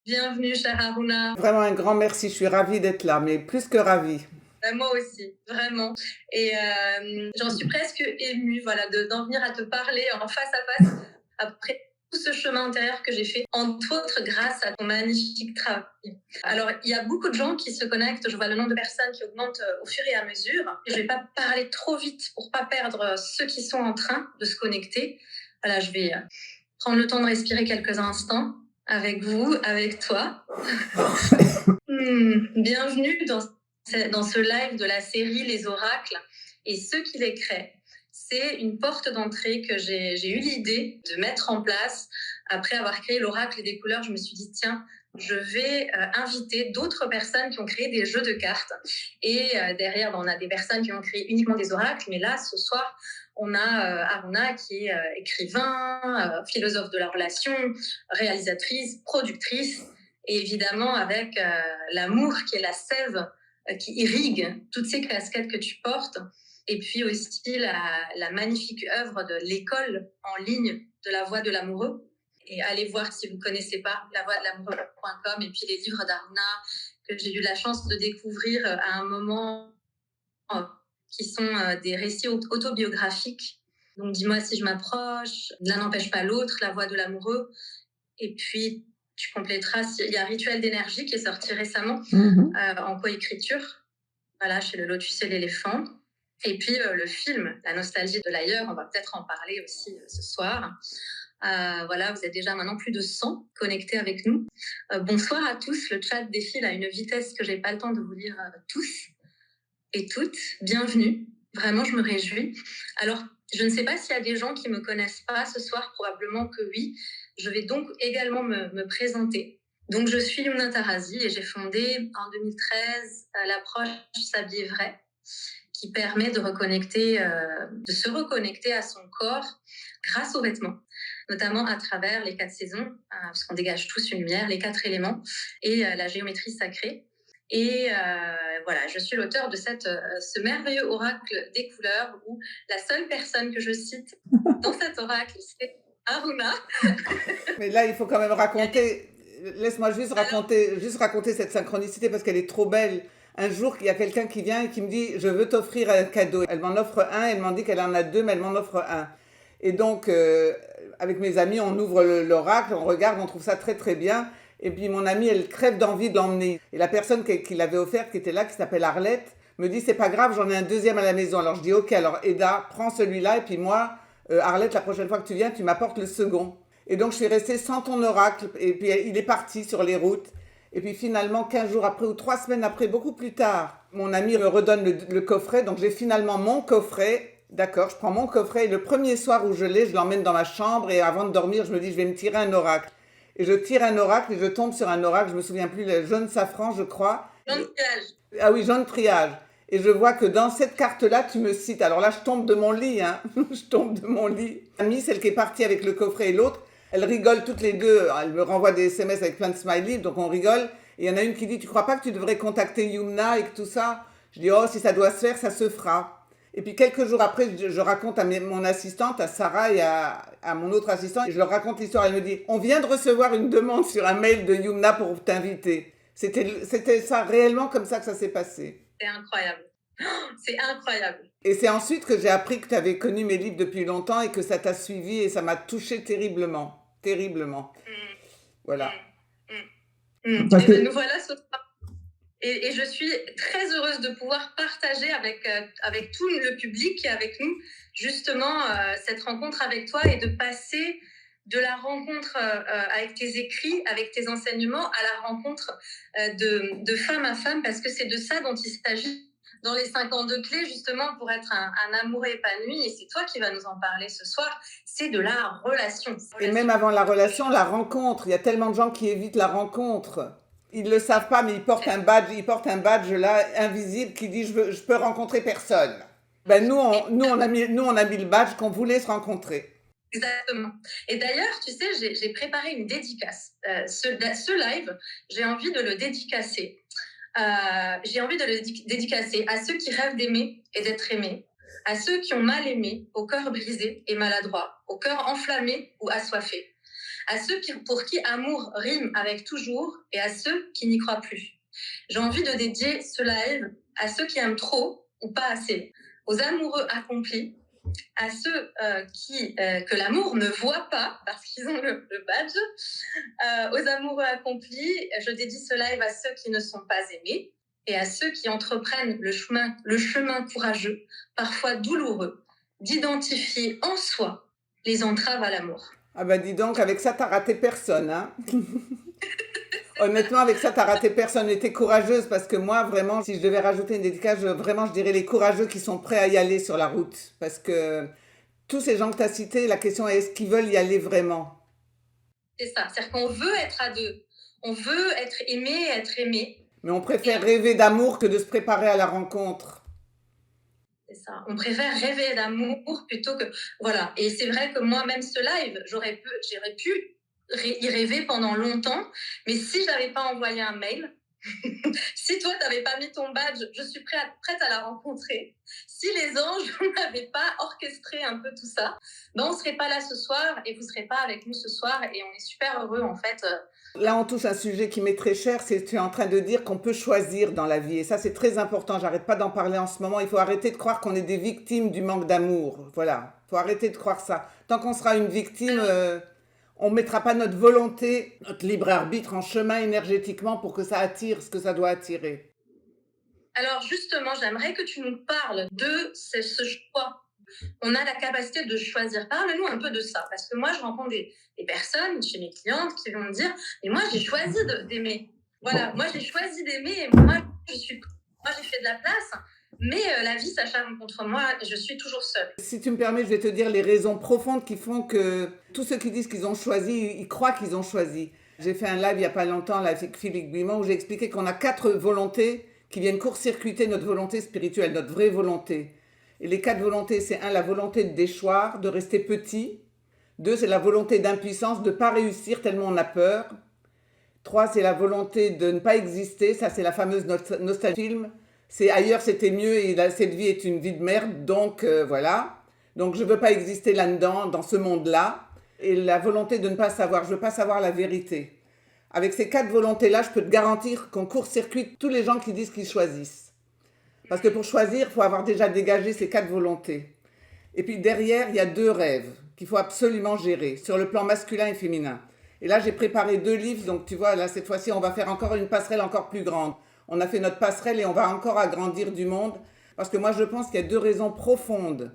Bienvenue, cher Haruna. Vraiment un grand merci, je suis ravie d'être là, mais plus que ravie. Moi aussi, vraiment. Et j'en suis presque émue, voilà, d'en venir à te parler en face à face après tout ce chemin intérieur que j'ai fait, entre autres grâce à ton magnifique travail. Alors, il y a beaucoup de gens qui se connectent. Je vois le nombre de personnes qui augmente au fur et à mesure. Je vais pas parler trop vite pour pas perdre ceux qui sont en train de se connecter. Voilà, je vais prendre le temps de respirer quelques instants avec vous, avec toi. Bienvenue dans ce live de la série Les Oracles et ceux qui les créent. C'est une porte d'entrée que j'ai eu l'idée de mettre en place. Après avoir créé l'Oracle des couleurs, je me suis dit, tiens, je vais inviter d'autres personnes qui ont créé des jeux de cartes. Et derrière, on a des personnes qui ont créé uniquement des oracles. Mais là, ce soir, on a Aruna qui est écrivain, philosophe de la relation, réalisatrice, productrice. Et évidemment, avec l'amour qui est la sève qui irrigue toutes ces casquettes que tu portes. Et puis aussi la magnifique œuvre de l'école en ligne de la voix de l'amoureux. Et allez voir si vous ne connaissez pas lavoixdelamoureux.com et puis les livres d'Aruna que j'ai eu la chance de découvrir à un moment qui sont des récits autobiographiques. Donc dis-moi si je m'approche, l'un n'empêche pas l'autre, la voix de l'amoureux. Et puis tu compléteras, il y a Rituel d'énergie qui est sorti récemment en coécriture, voilà, chez le Lotus et l'éléphant. Et puis le film, La nostalgie de l'ailleurs, on va peut-être en parler aussi ce soir. Voilà, vous êtes déjà maintenant plus de 100 connectés avec nous. Bonsoir à tous, le chat défile à une vitesse que j'ai pas le temps de vous lire tous et toutes. Bienvenue, vraiment je me réjouis. Alors, je ne sais pas s'il y a des gens qui me connaissent pas ce soir, probablement que oui. Je vais donc également me présenter. Donc, je suis Yumna Tarazi et j'ai fondé en 2013 l'approche S'habiller vrai, qui permet de se reconnecter à son corps grâce aux vêtements, notamment à travers les 4 saisons, parce qu'on dégage tous une lumière, les 4 éléments et la géométrie sacrée. Et voilà, je suis l'auteur de ce merveilleux oracle des couleurs où la seule personne que je cite dans cet oracle, c'est Aruna. Mais là, il faut quand même raconter. Laisse-moi juste raconter cette synchronicité parce qu'elle est trop belle. Un jour, il y a quelqu'un qui vient et qui me dit, je veux t'offrir un cadeau. Elle m'en offre un, elle m'en dit qu'elle en a deux, mais elle m'en offre un. Et donc, avec mes amis, on ouvre l'oracle, on regarde, on trouve ça très très bien. Et puis mon amie, elle crève d'envie de l'emmener. Et la personne qui l'avait offerte, qui était là, qui s'appelle Arlette, me dit, c'est pas grave, j'en ai un deuxième à la maison. Alors je dis, ok, alors Eda, prends celui-là, et puis moi, Arlette, la prochaine fois que tu viens, tu m'apportes le second. Et donc je suis restée sans ton oracle, et puis il est parti sur les routes. Et puis finalement, 15 jours après ou 3 semaines après, beaucoup plus tard, mon ami me redonne le coffret. Donc j'ai finalement mon coffret. D'accord, je prends mon coffret et le premier soir où je l'ai, je l'emmène dans ma chambre et avant de dormir, je me dis, je vais me tirer un oracle. Et je tire un oracle et je tombe sur un oracle, je me souviens plus, le jaune safran, je crois. Jaune triage. Ah oui, jaune triage. Et je vois que dans cette carte-là, tu me cites. Alors là, je tombe de mon lit, hein. Je tombe de mon lit. L'amie, celle qui est partie avec le coffret et l'autre, elles rigolent toutes les deux. Elles me renvoient des SMS avec plein de smileys, donc on rigole. Et il y en a une qui dit, tu crois pas que tu devrais contacter Yumna et que tout ça? Je dis, oh, si ça doit se faire, ça se fera. Et puis quelques jours après, je raconte à mon assistante, à Sarah et à mon autre assistant, et je leur raconte l'histoire. Elle me dit, on vient de recevoir une demande sur un mail de Yumna pour t'inviter. C'était ça réellement comme ça que ça s'est passé. C'est incroyable. C'est incroyable. Et c'est ensuite que j'ai appris que tu avais connu mes livres depuis longtemps et que ça t'a suivi et ça m'a touché terriblement. Terriblement. Voilà. Et ben nous voilà ce soir. Et je suis très heureuse de pouvoir partager avec tout le public qui est avec nous, justement, cette rencontre avec toi et de passer de la rencontre avec tes écrits, avec tes enseignements, à la rencontre de femme à femme, parce que c'est de ça dont il s'agit dans les 52 clés, justement, pour être un amour épanoui. Et c'est toi qui vas nous en parler ce soir. C'est de la relation. Et même avant la relation, la rencontre. Il y a tellement de gens qui évitent la rencontre. Ils ne le savent pas, mais ils portent un badge là, invisible, qui dit je peux rencontrer personne. Ben nous, on a mis le badge qu'on voulait se rencontrer. Exactement. Et d'ailleurs, tu sais, j'ai préparé une dédicace. Ce live, j'ai envie de le dédicacer. J'ai envie de le dédicacer à ceux qui rêvent d'aimer et d'être aimés, à ceux qui ont mal aimé, au cœur brisé et maladroit, au cœur enflammé ou assoiffé, à ceux pour qui amour rime avec toujours et à ceux qui n'y croient plus. J'ai envie de dédier ce live à ceux qui aiment trop ou pas assez, aux amoureux accomplis, à ceux que l'amour ne voit pas parce qu'ils ont le badge, aux amoureux accomplis. Je dédie ce live à ceux qui ne sont pas aimés et à ceux qui entreprennent le chemin courageux, parfois douloureux, d'identifier en soi les entraves à l'amour. Ah bah dis donc, avec ça, t'as raté personne, hein. Honnêtement, avec ça, t'as raté personne. Et t'es courageuse parce que moi, vraiment, si je devais rajouter une dédicace, vraiment, je dirais les courageux qui sont prêts à y aller sur la route. Parce que tous ces gens que t'as cités, la question est est-ce qu'ils veulent y aller vraiment? C'est ça, c'est-à-dire qu'on veut être à deux, on veut être aimé. Mais on préfère rêver d'amour que de se préparer à la rencontre. C'est ça, on préfère rêver d'amour plutôt que... Voilà, et c'est vrai que moi, même ce live, j'aurais pu y rêver pendant longtemps, mais si je n'avais pas envoyé un mail, si toi, tu n'avais pas mis ton badge, je suis prête à la rencontrer. Si les anges n'avaient pas orchestré un peu tout ça, ben on ne serait pas là ce soir et vous ne serez pas avec nous ce soir et on est super heureux en fait. Là, on touche un sujet qui m'est très cher, c'est que tu es en train de dire qu'on peut choisir dans la vie. Et ça, c'est très important, j'arrête pas d'en parler en ce moment. Il faut arrêter de croire qu'on est des victimes du manque d'amour. Voilà, il faut arrêter de croire ça. Tant qu'on sera une victime, on ne mettra pas notre volonté, notre libre arbitre en chemin énergétiquement pour que ça attire ce que ça doit attirer. Alors justement, j'aimerais que tu nous parles de ce choix. On a la capacité de choisir. Parle-nous un peu de ça, parce que moi, je rencontre des personnes chez mes clientes qui vont me dire « Mais moi, j'ai choisi d'aimer. Voilà, moi, j'ai choisi d'aimer et moi, j'ai fait de la place. » Mais la vie s'acharne contre moi et je suis toujours seule. Si tu me permets, je vais te dire les raisons profondes qui font que tous ceux qui disent qu'ils ont choisi, ils croient qu'ils ont choisi. J'ai fait un live il n'y a pas longtemps là, avec Philippe Guimont où j'ai expliqué qu'on a 4 volontés qui viennent court-circuiter notre volonté spirituelle, notre vraie volonté. Et les 4 volontés, c'est 1, la volonté de déchoir, de rester petit. 2, c'est la volonté d'impuissance, de ne pas réussir tellement on a peur. 3, c'est la volonté de ne pas exister, ça c'est la fameuse nostalgie film. C'est ailleurs c'était mieux et là, cette vie est une vie de merde, donc voilà. Donc je ne veux pas exister là-dedans, dans ce monde-là. Et la volonté de ne pas savoir, je ne veux pas savoir la vérité. Avec ces 4 volontés-là, je peux te garantir qu'on court-circuite tous les gens qui disent qu'ils choisissent. Parce que pour choisir, il faut avoir déjà dégagé ces 4 volontés. Et puis derrière, il y a 2 rêves qu'il faut absolument gérer, sur le plan masculin et féminin. Et là, j'ai préparé 2 livres, donc tu vois, là, cette fois-ci, on va faire encore une passerelle encore plus grande. On a fait notre passerelle et on va encore agrandir du monde. Parce que moi, je pense qu'il y a 2 raisons profondes,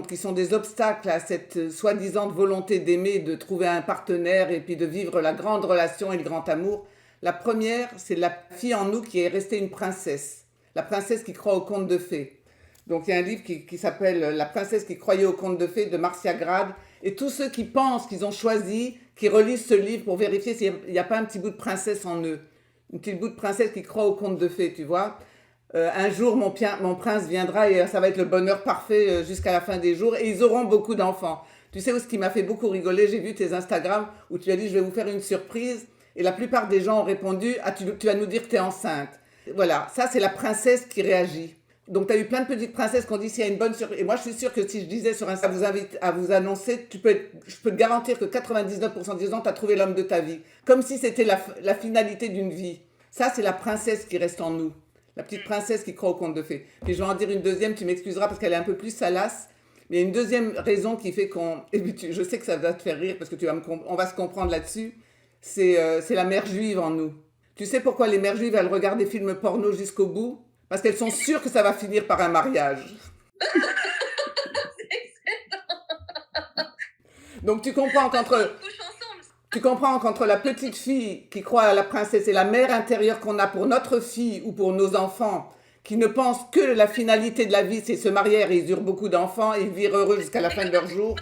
qui sont des obstacles à cette soi-disant volonté d'aimer, de trouver un partenaire et puis de vivre la grande relation et le grand amour. La première, c'est la fille en nous qui est restée une princesse. La princesse qui croit aux contes de fées. Donc il y a un livre qui s'appelle La princesse qui croyait aux contes de fées de Marcia Grad. Et tous ceux qui pensent qu'ils ont choisi, qui relisent ce livre pour vérifier s'il n'y a pas un petit bout de princesse en eux. Un petit bout de princesse qui croit aux contes de fées, tu vois. Un jour, mon prince viendra et ça va être le bonheur parfait jusqu'à la fin des jours. Et ils auront beaucoup d'enfants. Tu sais où ce qui m'a fait beaucoup rigoler, j'ai vu tes Instagram où tu as dit je vais vous faire une surprise. Et la plupart des gens ont répondu ah, tu vas nous dire que tu es enceinte. Voilà, ça c'est la princesse qui réagit. Donc tu as eu plein de petites princesses qui ont dit s'il y a une bonne surprise. Et moi je suis sûre que si je disais sur Insta, vous invite à vous annoncer, je peux te garantir que 99% des gens tu as trouvé l'homme de ta vie. Comme si c'était la finalité d'une vie. Ça c'est la princesse qui reste en nous. La petite princesse qui croit aux contes de fées. Puis je vais en dire une deuxième, tu m'excuseras parce qu'elle est un peu plus salace. Mais il y a une deuxième raison qui fait qu'on... Et puis je sais que ça va te faire rire parce que on va se comprendre là-dessus. C'est la mère juive en nous. Tu sais pourquoi les mères juives, elles regardent des films porno jusqu'au bout? Parce qu'elles sont sûres que ça va finir par un mariage. Donc tu comprends qu'entre la petite fille qui croit à la princesse et la mère intérieure qu'on a pour notre fille ou pour nos enfants, qui ne pensent que la finalité de la vie, c'est se marier et ils eurent beaucoup d'enfants et vivre heureux jusqu'à la fin de leur jour.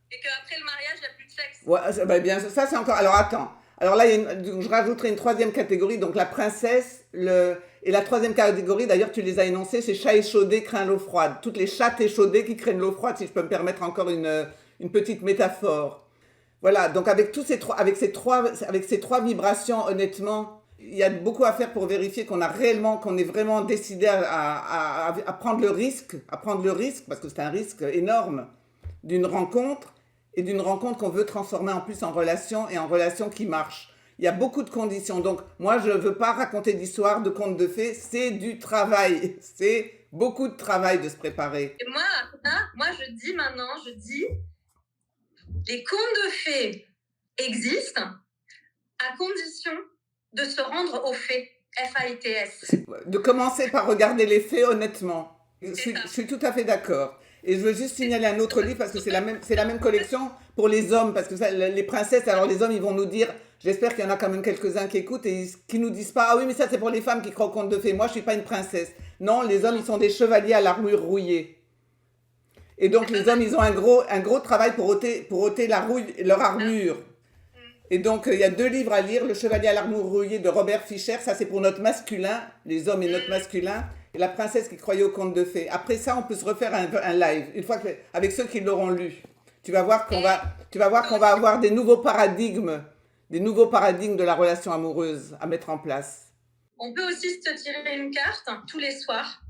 Et qu'après le mariage, il n'y a plus de sexe. Ouais, ben bien, ça c'est encore... Alors attends. Alors là, je rajouterai une 3e catégorie, donc la princesse, et la 3e catégorie, d'ailleurs tu les as énoncées, c'est chat échaudé, craint l'eau froide. Toutes les chattes échaudées qui craignent l'eau froide, si je peux me permettre encore une petite métaphore. Voilà, donc avec ces trois vibrations, honnêtement, il y a beaucoup à faire pour vérifier qu'on est vraiment décidé à prendre le risque, parce que c'est un risque énorme, d'une rencontre. et d'une rencontre qu'on veut transformer en plus en relation et en relation qui marche. Il y a beaucoup de conditions. Donc, moi, je ne veux pas raconter d'histoire, de contes de fées. C'est du travail. C'est beaucoup de travail de se préparer. Et moi, je dis, les contes de fées existent à condition de se rendre aux faits. F-A-I-T-S. De commencer par regarder les faits honnêtement. Je suis tout à fait d'accord. Et je veux juste signaler un autre livre parce que c'est la même collection pour les hommes. Parce que ça, les princesses, alors les hommes, ils vont nous dire, j'espère qu'il y en a quand même quelques-uns qui écoutent et qui nous disent pas, ah oui, mais ça c'est pour les femmes qui croient aux contes de fées. Moi, je suis pas une princesse. Non, les hommes, ils sont des chevaliers à l'armure rouillée. Et donc, les hommes, ils ont un gros travail pour ôter leur armure. Et donc, il y a 2 livres à lire, Le Chevalier à l'armure rouillée de Robert Fischer, ça c'est pour notre masculin, les hommes et notre masculin, et La princesse qui croyait aux contes de fées. Après ça, on peut se refaire un live, une fois avec ceux qui l'auront lu. Tu vas voir qu'on va avoir des nouveaux paradigmes de la relation amoureuse à mettre en place. On peut aussi se tirer une carte tous les soirs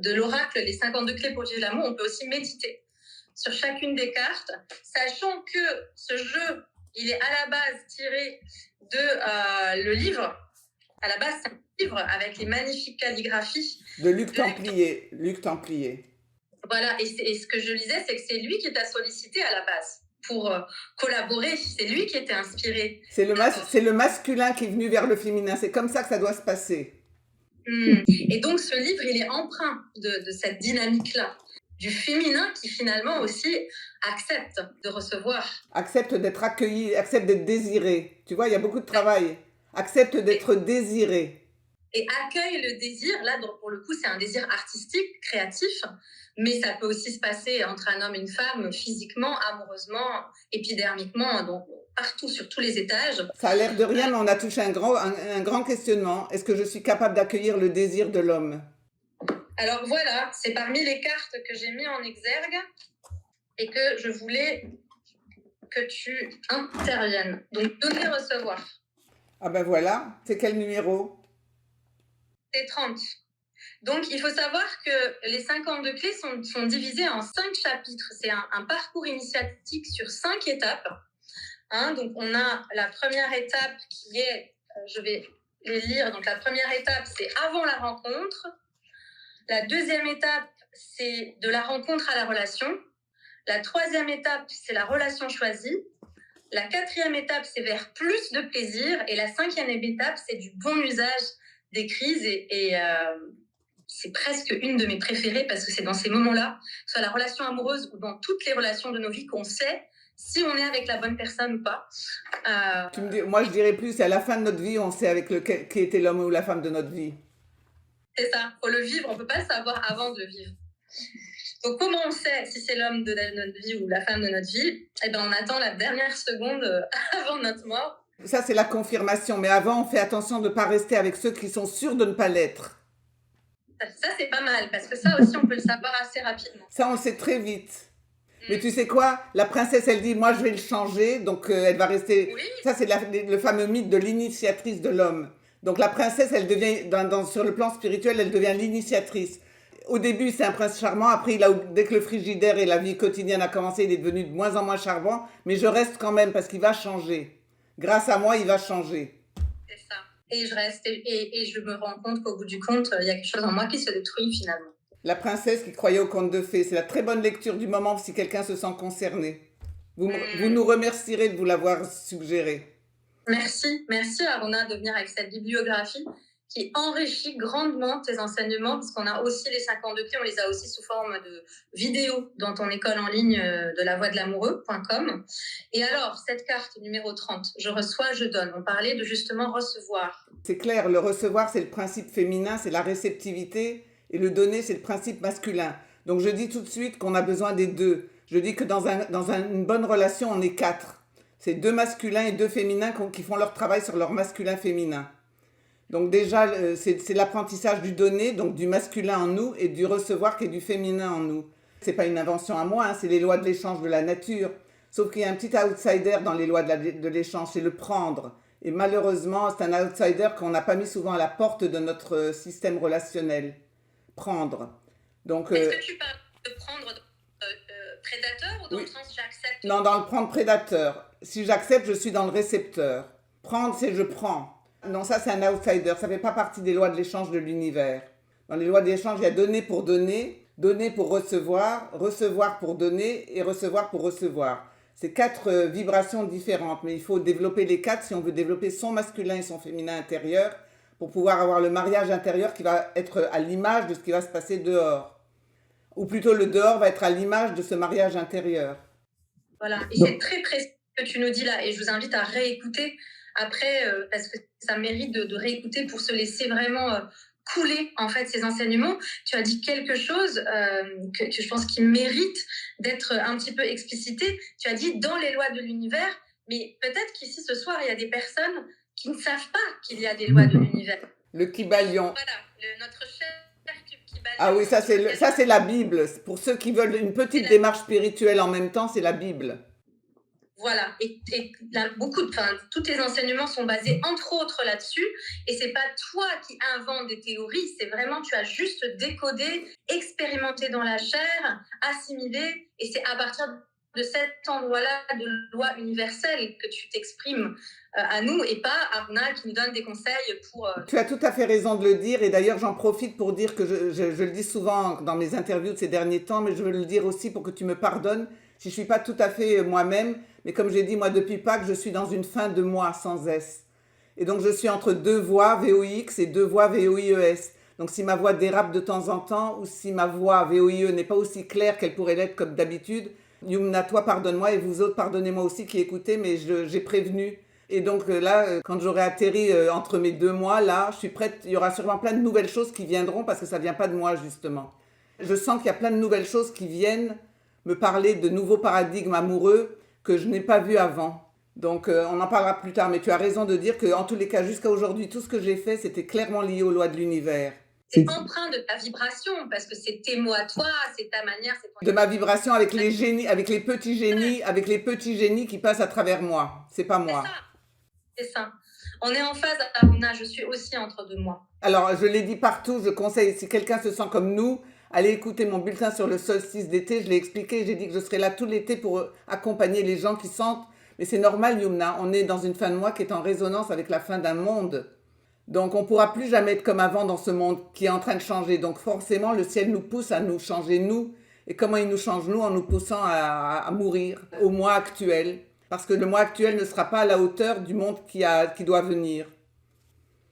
de l'oracle, les 52 clés pour vivre l'amour. On peut aussi méditer sur chacune des cartes, sachant que ce jeu, il est à la base tiré de le livre. À la base, c'est un livre avec les magnifiques calligraphies. De Luc Templier. Voilà, et ce que je lisais, c'est que c'est lui qui t'a sollicité à la base pour collaborer. C'est lui qui était inspiré. C'est le masculin qui est venu vers le féminin. C'est comme ça que ça doit se passer. Et donc, ce livre, il est empreint de cette dynamique-là. Du féminin qui finalement aussi accepte de recevoir. Accepte d'être accueilli, accepte d'être désiré. Tu vois, il y a beaucoup de travail. Accepte d'être désiré. Et accueille le désir, là pour le coup c'est un désir artistique, créatif, mais ça peut aussi se passer entre un homme et une femme, physiquement, amoureusement, épidermiquement, donc partout, sur tous les étages. Ça a l'air de rien, mais on a touché un grand questionnement. Est-ce que je suis capable d'accueillir le désir de l'homme ? Alors voilà, c'est parmi les cartes que j'ai mis en exergue et que je voulais que tu interviennes. Donc, donner, recevoir. Ah ben voilà, c'est quel numéro ? C'est 30. Donc, il faut savoir que les 52 clés sont divisées en 5 chapitres. C'est un parcours initiatique sur 5 étapes. Donc, on a la première étape qui est, je vais les lire. Donc, la première étape, c'est avant la rencontre. La deuxième étape, c'est de la rencontre à la relation. La troisième étape, c'est la relation choisie. La quatrième étape, c'est vers plus de plaisir. Et la cinquième étape, c'est du bon usage des crises. Et c'est presque une de mes préférées parce que c'est dans ces moments-là, soit la relation amoureuse ou dans toutes les relations de nos vies, qu'on sait si on est avec la bonne personne ou pas. Moi, je dirais plus, c'est à la fin de notre vie, on sait qui était l'homme ou la femme de notre vie. C'est ça, il faut le vivre, on ne peut pas le savoir avant de vivre. Donc, comment on sait si c'est l'homme de notre vie ou la femme de notre vie ? Eh bien, on attend la dernière seconde avant notre mort. Ça, c'est la confirmation. Mais avant, on fait attention de ne pas rester avec ceux qui sont sûrs de ne pas l'être. Ça, c'est pas mal, parce que ça aussi, on peut le savoir assez rapidement. Ça, on le sait très vite. Mais tu sais quoi ? La princesse, elle dit, moi, je vais le changer. Donc, elle va rester... Oui. Ça, c'est le fameux mythe de l'initiatrice de l'homme. Donc, la princesse, elle devient, sur le plan spirituel, elle devient l'initiatrice. Au début, c'est un prince charmant. Après, dès que le frigidaire et la vie quotidienne a commencé, il est devenu de moins en moins charmant. Mais je reste quand même parce qu'il va changer. Grâce à moi, il va changer. C'est ça. Et je reste et je me rends compte qu'au bout du compte, il y a quelque chose en moi qui se détruit finalement. La princesse qui croyait aux contes de fées. C'est la très bonne lecture du moment si quelqu'un se sent concerné. Vous nous remercierez de vous l'avoir suggéré. Merci Aruna de venir avec cette bibliographie qui enrichit grandement tes enseignements, parce qu'on a aussi les 52 clés, on les a aussi sous forme de vidéos dans ton école en ligne de lavoixdelamoureux.com. Et alors, cette carte numéro 30, je reçois, je donne. On parlait de justement recevoir. C'est clair, le recevoir, c'est le principe féminin, c'est la réceptivité, et le donner, c'est le principe masculin. Donc je dis tout de suite qu'on a besoin des deux. Je dis que dans une bonne relation, on est 4. C'est 2 masculins et 2 féminins qui font leur travail sur leur masculin-féminin. Donc déjà, c'est l'apprentissage du donner, donc du masculin en nous, et du recevoir qui est du féminin en nous. C'est pas une invention à moi, c'est les lois de l'échange de la nature. Sauf qu'il y a un petit outsider dans les lois de l'échange, c'est le prendre. Et malheureusement, c'est un outsider qu'on n'a pas mis souvent à la porte de notre système relationnel. Prendre. Donc, est-ce que tu parles de prendre prédateur ou dans le Oui. sens j'accepte Non, dans le tout? prendre prédateur. Si j'accepte, je suis dans le récepteur. Prendre, c'est je prends. Non, ça, c'est un outsider. Ça ne fait pas partie des lois de l'échange de l'univers. Dans les lois de l'échange, il y a donner pour recevoir, recevoir pour donner et recevoir pour recevoir. C'est quatre vibrations différentes, mais il faut développer les quatre si on veut développer son masculin et son féminin intérieur pour pouvoir avoir le mariage intérieur qui va être à l'image de ce qui va se passer dehors. Ou plutôt le dehors va être à l'image de ce mariage intérieur. Voilà, et c'est très précis ce que tu nous dis là, et je vous invite à réécouter après, parce que ça mérite de réécouter pour se laisser vraiment couler en fait ces enseignements. Tu as dit quelque chose que je pense qui mérite d'être un petit peu explicité. Tu as dit dans les lois de l'univers, mais peut-être qu'ici ce soir il y a des personnes qui ne savent pas qu'il y a des lois de l'univers. Le Kybalion. Voilà, notre cher Kybalion. Ah oui, ça c'est la Bible. Pour ceux qui veulent une petite démarche spirituelle en même temps, c'est la Bible. Voilà, et là, tous tes enseignements sont basés entre autres là-dessus, et c'est pas toi qui inventes des théories, c'est vraiment tu as juste décodé, expérimenté dans la chair, assimilé, et c'est à partir de cet endroit-là de loi universelle que tu t'exprimes à nous, et pas à Aruna qui nous donne des conseils pour... Tu as tout à fait raison de le dire, et d'ailleurs j'en profite pour dire que je le dis souvent dans mes interviews de ces derniers temps, mais je veux le dire aussi pour que tu me pardonnes si je ne suis pas tout à fait moi-même, mais comme j'ai dit, moi depuis Pâques, je suis dans une fin de moi sans S. Et donc je suis entre deux voix VOIX et deux voix VOIES. Donc si ma voix dérape de temps en temps, ou si ma voix VOIE n'est pas aussi claire qu'elle pourrait l'être comme d'habitude, Yumna, toi pardonne-moi, et vous autres pardonnez-moi aussi qui écoutez, mais j'ai prévenu. Et donc là, quand j'aurai atterri entre mes 2 mois, là, je suis prête. Il y aura sûrement plein de nouvelles choses qui viendront parce que ça ne vient pas de moi, justement. Je sens qu'il y a plein de nouvelles choses qui viennent me parler de nouveaux paradigmes amoureux que je n'ai pas vus avant. Donc on en parlera plus tard, mais tu as raison de dire qu'en tous les cas, jusqu'à aujourd'hui, tout ce que j'ai fait, c'était clairement lié aux lois de l'univers. C'est empreint de ta vibration, parce que c'est tes mots à toi, c'est ta manière, c'est ton... De ma vibration avec les génies, avec les petits génies qui passent à travers moi. C'est pas moi. C'est ça. On est en phase, Aruna, je suis aussi entre deux mois. Alors, je l'ai dit partout, je conseille, si quelqu'un se sent comme nous, allez écouter mon bulletin sur le solstice d'été. Je l'ai expliqué, j'ai dit que je serai là tout l'été pour accompagner les gens qui sentent. Mais c'est normal, Yumna, on est dans une fin de mois qui est en résonance avec la fin d'un monde. Donc, on ne pourra plus jamais être comme avant dans ce monde qui est en train de changer. Donc, forcément, le ciel nous pousse à nous changer, nous. Et comment il nous change, nous, en nous poussant à mourir au mois actuel. Parce que le mois actuel ne sera pas à la hauteur du monde qui doit venir.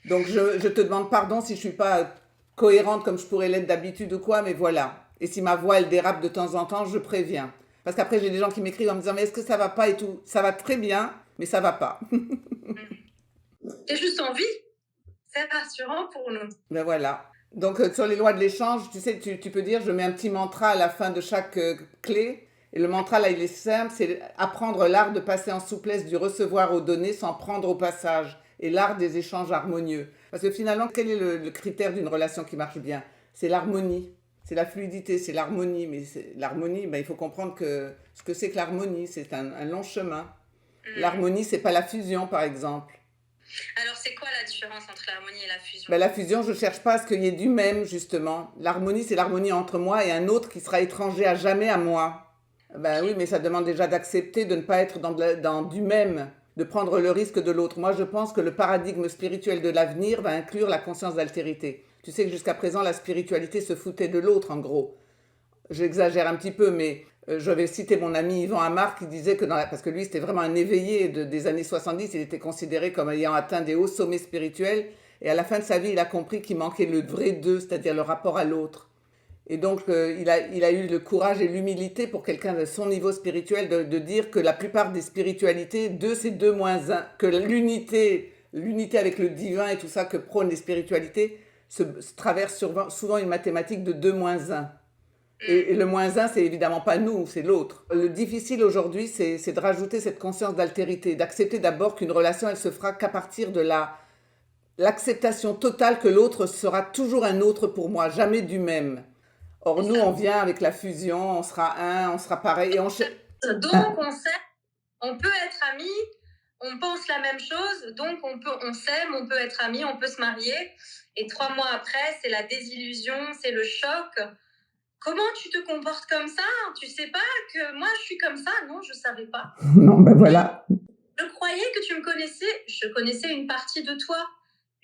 Donc je te demande pardon si je ne suis pas cohérente comme je pourrais l'être d'habitude ou quoi, mais voilà. Et si ma voix elle dérape de temps en temps, je préviens. Parce qu'après j'ai des gens qui m'écrivent en me disant mais est-ce que ça va pas et tout. Ça va très bien, mais ça va pas. T'es juste en vie. C'est rassurant pour nous. Ben voilà. Donc sur les lois de l'échange, tu sais, tu peux dire je mets un petit mantra à la fin de chaque clé. Et le mantra, là, il est simple, c'est apprendre l'art de passer en souplesse du recevoir au donner sans prendre au passage. Et l'art des échanges harmonieux. Parce que finalement, quel est le critère d'une relation qui marche bien? C'est l'harmonie, c'est la fluidité, c'est l'harmonie. Mais l'harmonie, ben, il faut comprendre que ce que c'est que l'harmonie, c'est un long chemin. L'harmonie, c'est pas la fusion, par exemple. Alors, c'est quoi la différence entre l'harmonie et la fusion? Ben, la fusion, je cherche pas à ce qu'il y ait du même, justement. L'harmonie, c'est l'harmonie entre moi et un autre qui sera étranger à jamais à moi. Ben oui, mais ça demande déjà d'accepter de ne pas être dans du même, de prendre le risque de l'autre. Moi, je pense que le paradigme spirituel de l'avenir va inclure la conscience d'altérité. Tu sais que jusqu'à présent, la spiritualité se foutait de l'autre, en gros. J'exagère un petit peu, mais je vais citer mon ami Yvan Amar qui disait que, parce que lui, c'était vraiment un éveillé des années 70, il était considéré comme ayant atteint des hauts sommets spirituels, et à la fin de sa vie, il a compris qu'il manquait le vrai d'eux, c'est-à-dire le rapport à l'autre. Et donc, il a eu le courage et l'humilité pour quelqu'un de son niveau spirituel de dire que la plupart des spiritualités, 2 c'est 2 moins 1, que l'unité avec le divin et tout ça que prônent les spiritualités se traverse souvent une mathématique de 2 moins 1. Et le moins 1, c'est évidemment pas nous, c'est l'autre. Le difficile aujourd'hui, c'est de rajouter cette conscience d'altérité, d'accepter d'abord qu'une relation, elle se fera qu'à partir de l'acceptation totale que l'autre sera toujours un autre pour moi, jamais du même. Or, nous, on vient avec la fusion, on sera un, on sera pareil. Donc, on sait, on peut être amis, on pense la même chose, donc on s'aime, on peut être amis, on peut se marier. Et 3 mois après, c'est la désillusion, c'est le choc. comment tu te comportes comme ça? Tu sais pas que moi je suis comme ça? Non, je savais pas. Non, ben voilà. Je croyais que tu me connaissais. Je connaissais une partie de toi,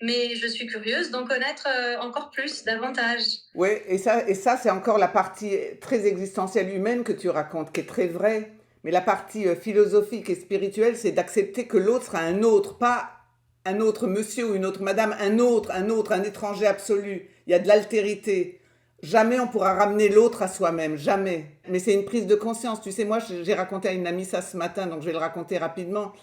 mais je suis curieuse d'en connaître encore plus, davantage. Oui, et ça c'est encore la partie très existentielle humaine que tu racontes, qui est très vraie. Mais la partie philosophique et spirituelle, c'est d'accepter que l'autre sera un autre, pas un autre monsieur ou une autre madame, un étranger absolu. Il y a de l'altérité. Jamais on pourra ramener l'autre à soi-même, jamais. Mais c'est une prise de conscience. Tu sais, moi, j'ai raconté à une amie ça ce matin, donc je vais le raconter rapidement.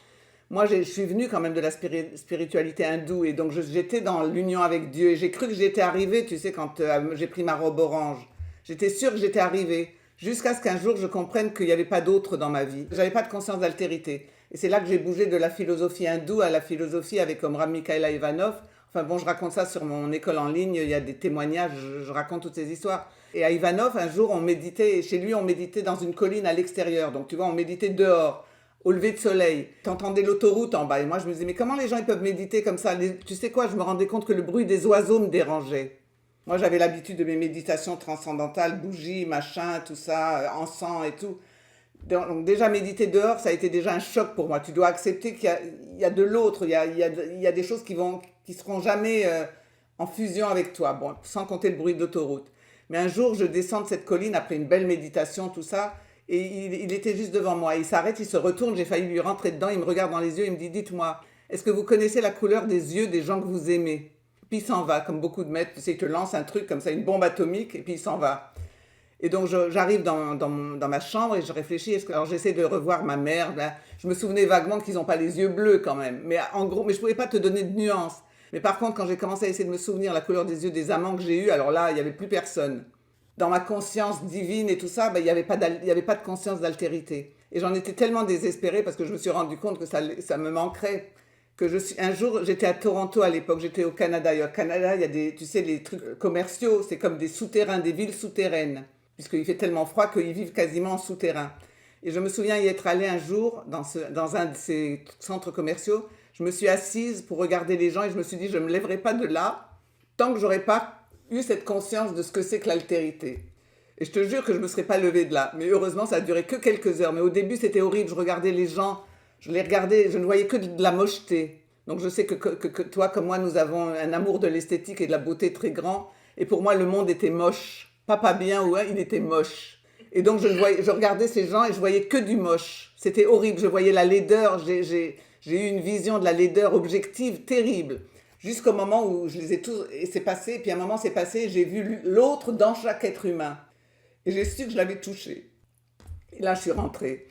Moi, je suis venue quand même de la spiritualité hindoue et donc j'étais dans l'union avec Dieu et j'ai cru que j'étais arrivée, tu sais, quand j'ai pris ma robe orange. J'étais sûre que j'étais arrivée jusqu'à ce qu'un jour je comprenne qu'il n'y avait pas d'autre dans ma vie. J'avais pas de conscience d'altérité. Et c'est là que j'ai bougé de la philosophie hindoue à la philosophie avec comme Ram Mikhaïla Ivanov. Enfin bon, je raconte ça sur mon école en ligne, il y a des témoignages, je raconte toutes ces histoires. Et à Ivanov, un jour, on méditait, chez lui, on méditait dans une colline à l'extérieur. Donc tu vois, on méditait dehors au lever de soleil. T'entendais l'autoroute en bas. Et moi, je me disais, mais comment les gens ils peuvent méditer comme ça? Tu sais quoi, je me rendais compte que le bruit des oiseaux me dérangeait. Moi, j'avais l'habitude de mes méditations transcendantales, bougies, machin, tout ça, encens et tout. Donc déjà, méditer dehors, ça a été déjà un choc pour moi. Tu dois accepter qu'il y a de l'autre, il y a des choses qui seront jamais en fusion avec toi. Bon, sans compter le bruit d'autoroute. Mais un jour, je descends de cette colline après une belle méditation, tout ça, et il était juste devant moi. Il s'arrête, il se retourne, j'ai failli lui rentrer dedans, il me regarde dans les yeux, il me dit, dites-moi, est-ce que vous connaissez la couleur des yeux des gens que vous aimez? Puis il s'en va, comme beaucoup de maîtres, tu sais, il te lance un truc comme ça, une bombe atomique, et puis il s'en va. Et donc j'arrive dans ma chambre et je réfléchis, alors j'essaie de revoir ma mère, là. Je me souvenais vaguement qu'ils n'ont pas les yeux bleus quand même, mais en gros, mais je ne pouvais pas te donner de nuances. Mais par contre, quand j'ai commencé à essayer de me souvenir la couleur des yeux des amants que j'ai eus, alors là, il n'y avait plus personne. Dans ma conscience divine et tout ça, ben, il y avait pas de conscience d'altérité. Et j'en étais tellement désespérée parce que je me suis rendu compte que ça me manquerait. Un jour, j'étais à Toronto à l'époque, j'étais au Canada. Et au Canada, il y a tu sais, les trucs commerciaux, c'est comme des souterrains, des villes souterraines, puisqu'il fait tellement froid qu'ils vivent quasiment en souterrain. Et je me souviens y être allée un jour dans un de ces centres commerciaux. Je me suis assise pour regarder les gens et je me suis dit, je ne me lèverai pas de là tant que j'aurais pas eu cette conscience de ce que c'est que l'altérité. Et je te jure que je ne me serais pas levée de là. Mais heureusement, ça a duré que quelques heures. Mais au début, c'était horrible. Je regardais les gens, je les regardais, je ne voyais que de la mocheté. Donc je sais que toi, comme moi, nous avons un amour de l'esthétique et de la beauté très grand. Et pour moi, le monde était moche. Pas bien, ouais, il était moche. Et donc je regardais ces gens et je voyais que du moche. C'était horrible. Je voyais la laideur. J'ai eu une vision de la laideur objective terrible. Jusqu'au moment où je les ai tous... Et c'est passé, et puis un moment c'est passé, et j'ai vu l'autre dans chaque être humain. Et j'ai su que je l'avais touché. Et là, je suis rentrée.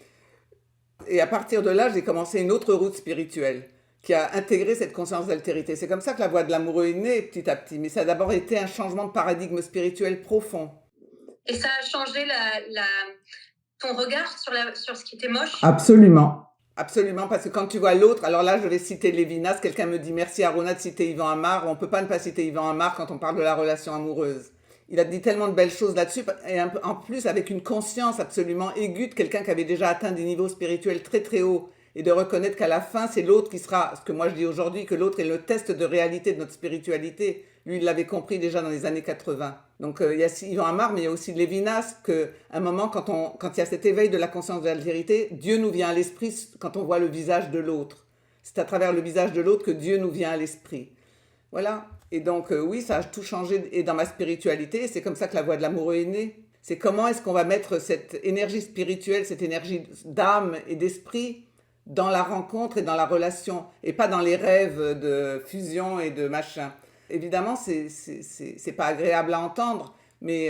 Et à partir de là, j'ai commencé une autre route spirituelle qui a intégré cette conscience d'altérité. C'est comme ça que la voie de l'amoureux est née petit à petit. Mais ça a d'abord été un changement de paradigme spirituel profond. Et ça a changé ton regard sur ce qui était moche? Absolument. Absolument, parce que quand tu vois l'autre, alors là, je vais citer Lévinas. Quelqu'un me dit merci Aruna de citer Yvan Amar. On ne peut pas ne pas citer Yvan Amar quand on parle de la relation amoureuse. Il a dit tellement de belles choses là-dessus, et en plus avec une conscience absolument aiguë de quelqu'un qui avait déjà atteint des niveaux spirituels très très hauts, et de reconnaître qu'à la fin, c'est l'autre qui sera, ce que moi je dis aujourd'hui, que l'autre est le test de réalité de notre spiritualité. Lui, il l'avait compris déjà dans les années 80. Donc il y a Yvan Amar, mais il y a aussi Lévinas, qu'à un moment, quand il y a cet éveil de la conscience de l'altérité, Dieu nous vient à l'esprit quand on voit le visage de l'autre. C'est à travers le visage de l'autre que Dieu nous vient à l'esprit. Voilà. Et donc, oui, ça a tout changé et dans ma spiritualité. C'est comme ça que la voie de l'amoureux est née. C'est comment est-ce qu'on va mettre cette énergie spirituelle, cette énergie d'âme et d'esprit dans la rencontre et dans la relation, et pas dans les rêves de fusion et de machin. Évidemment, c'est pas agréable à entendre, mais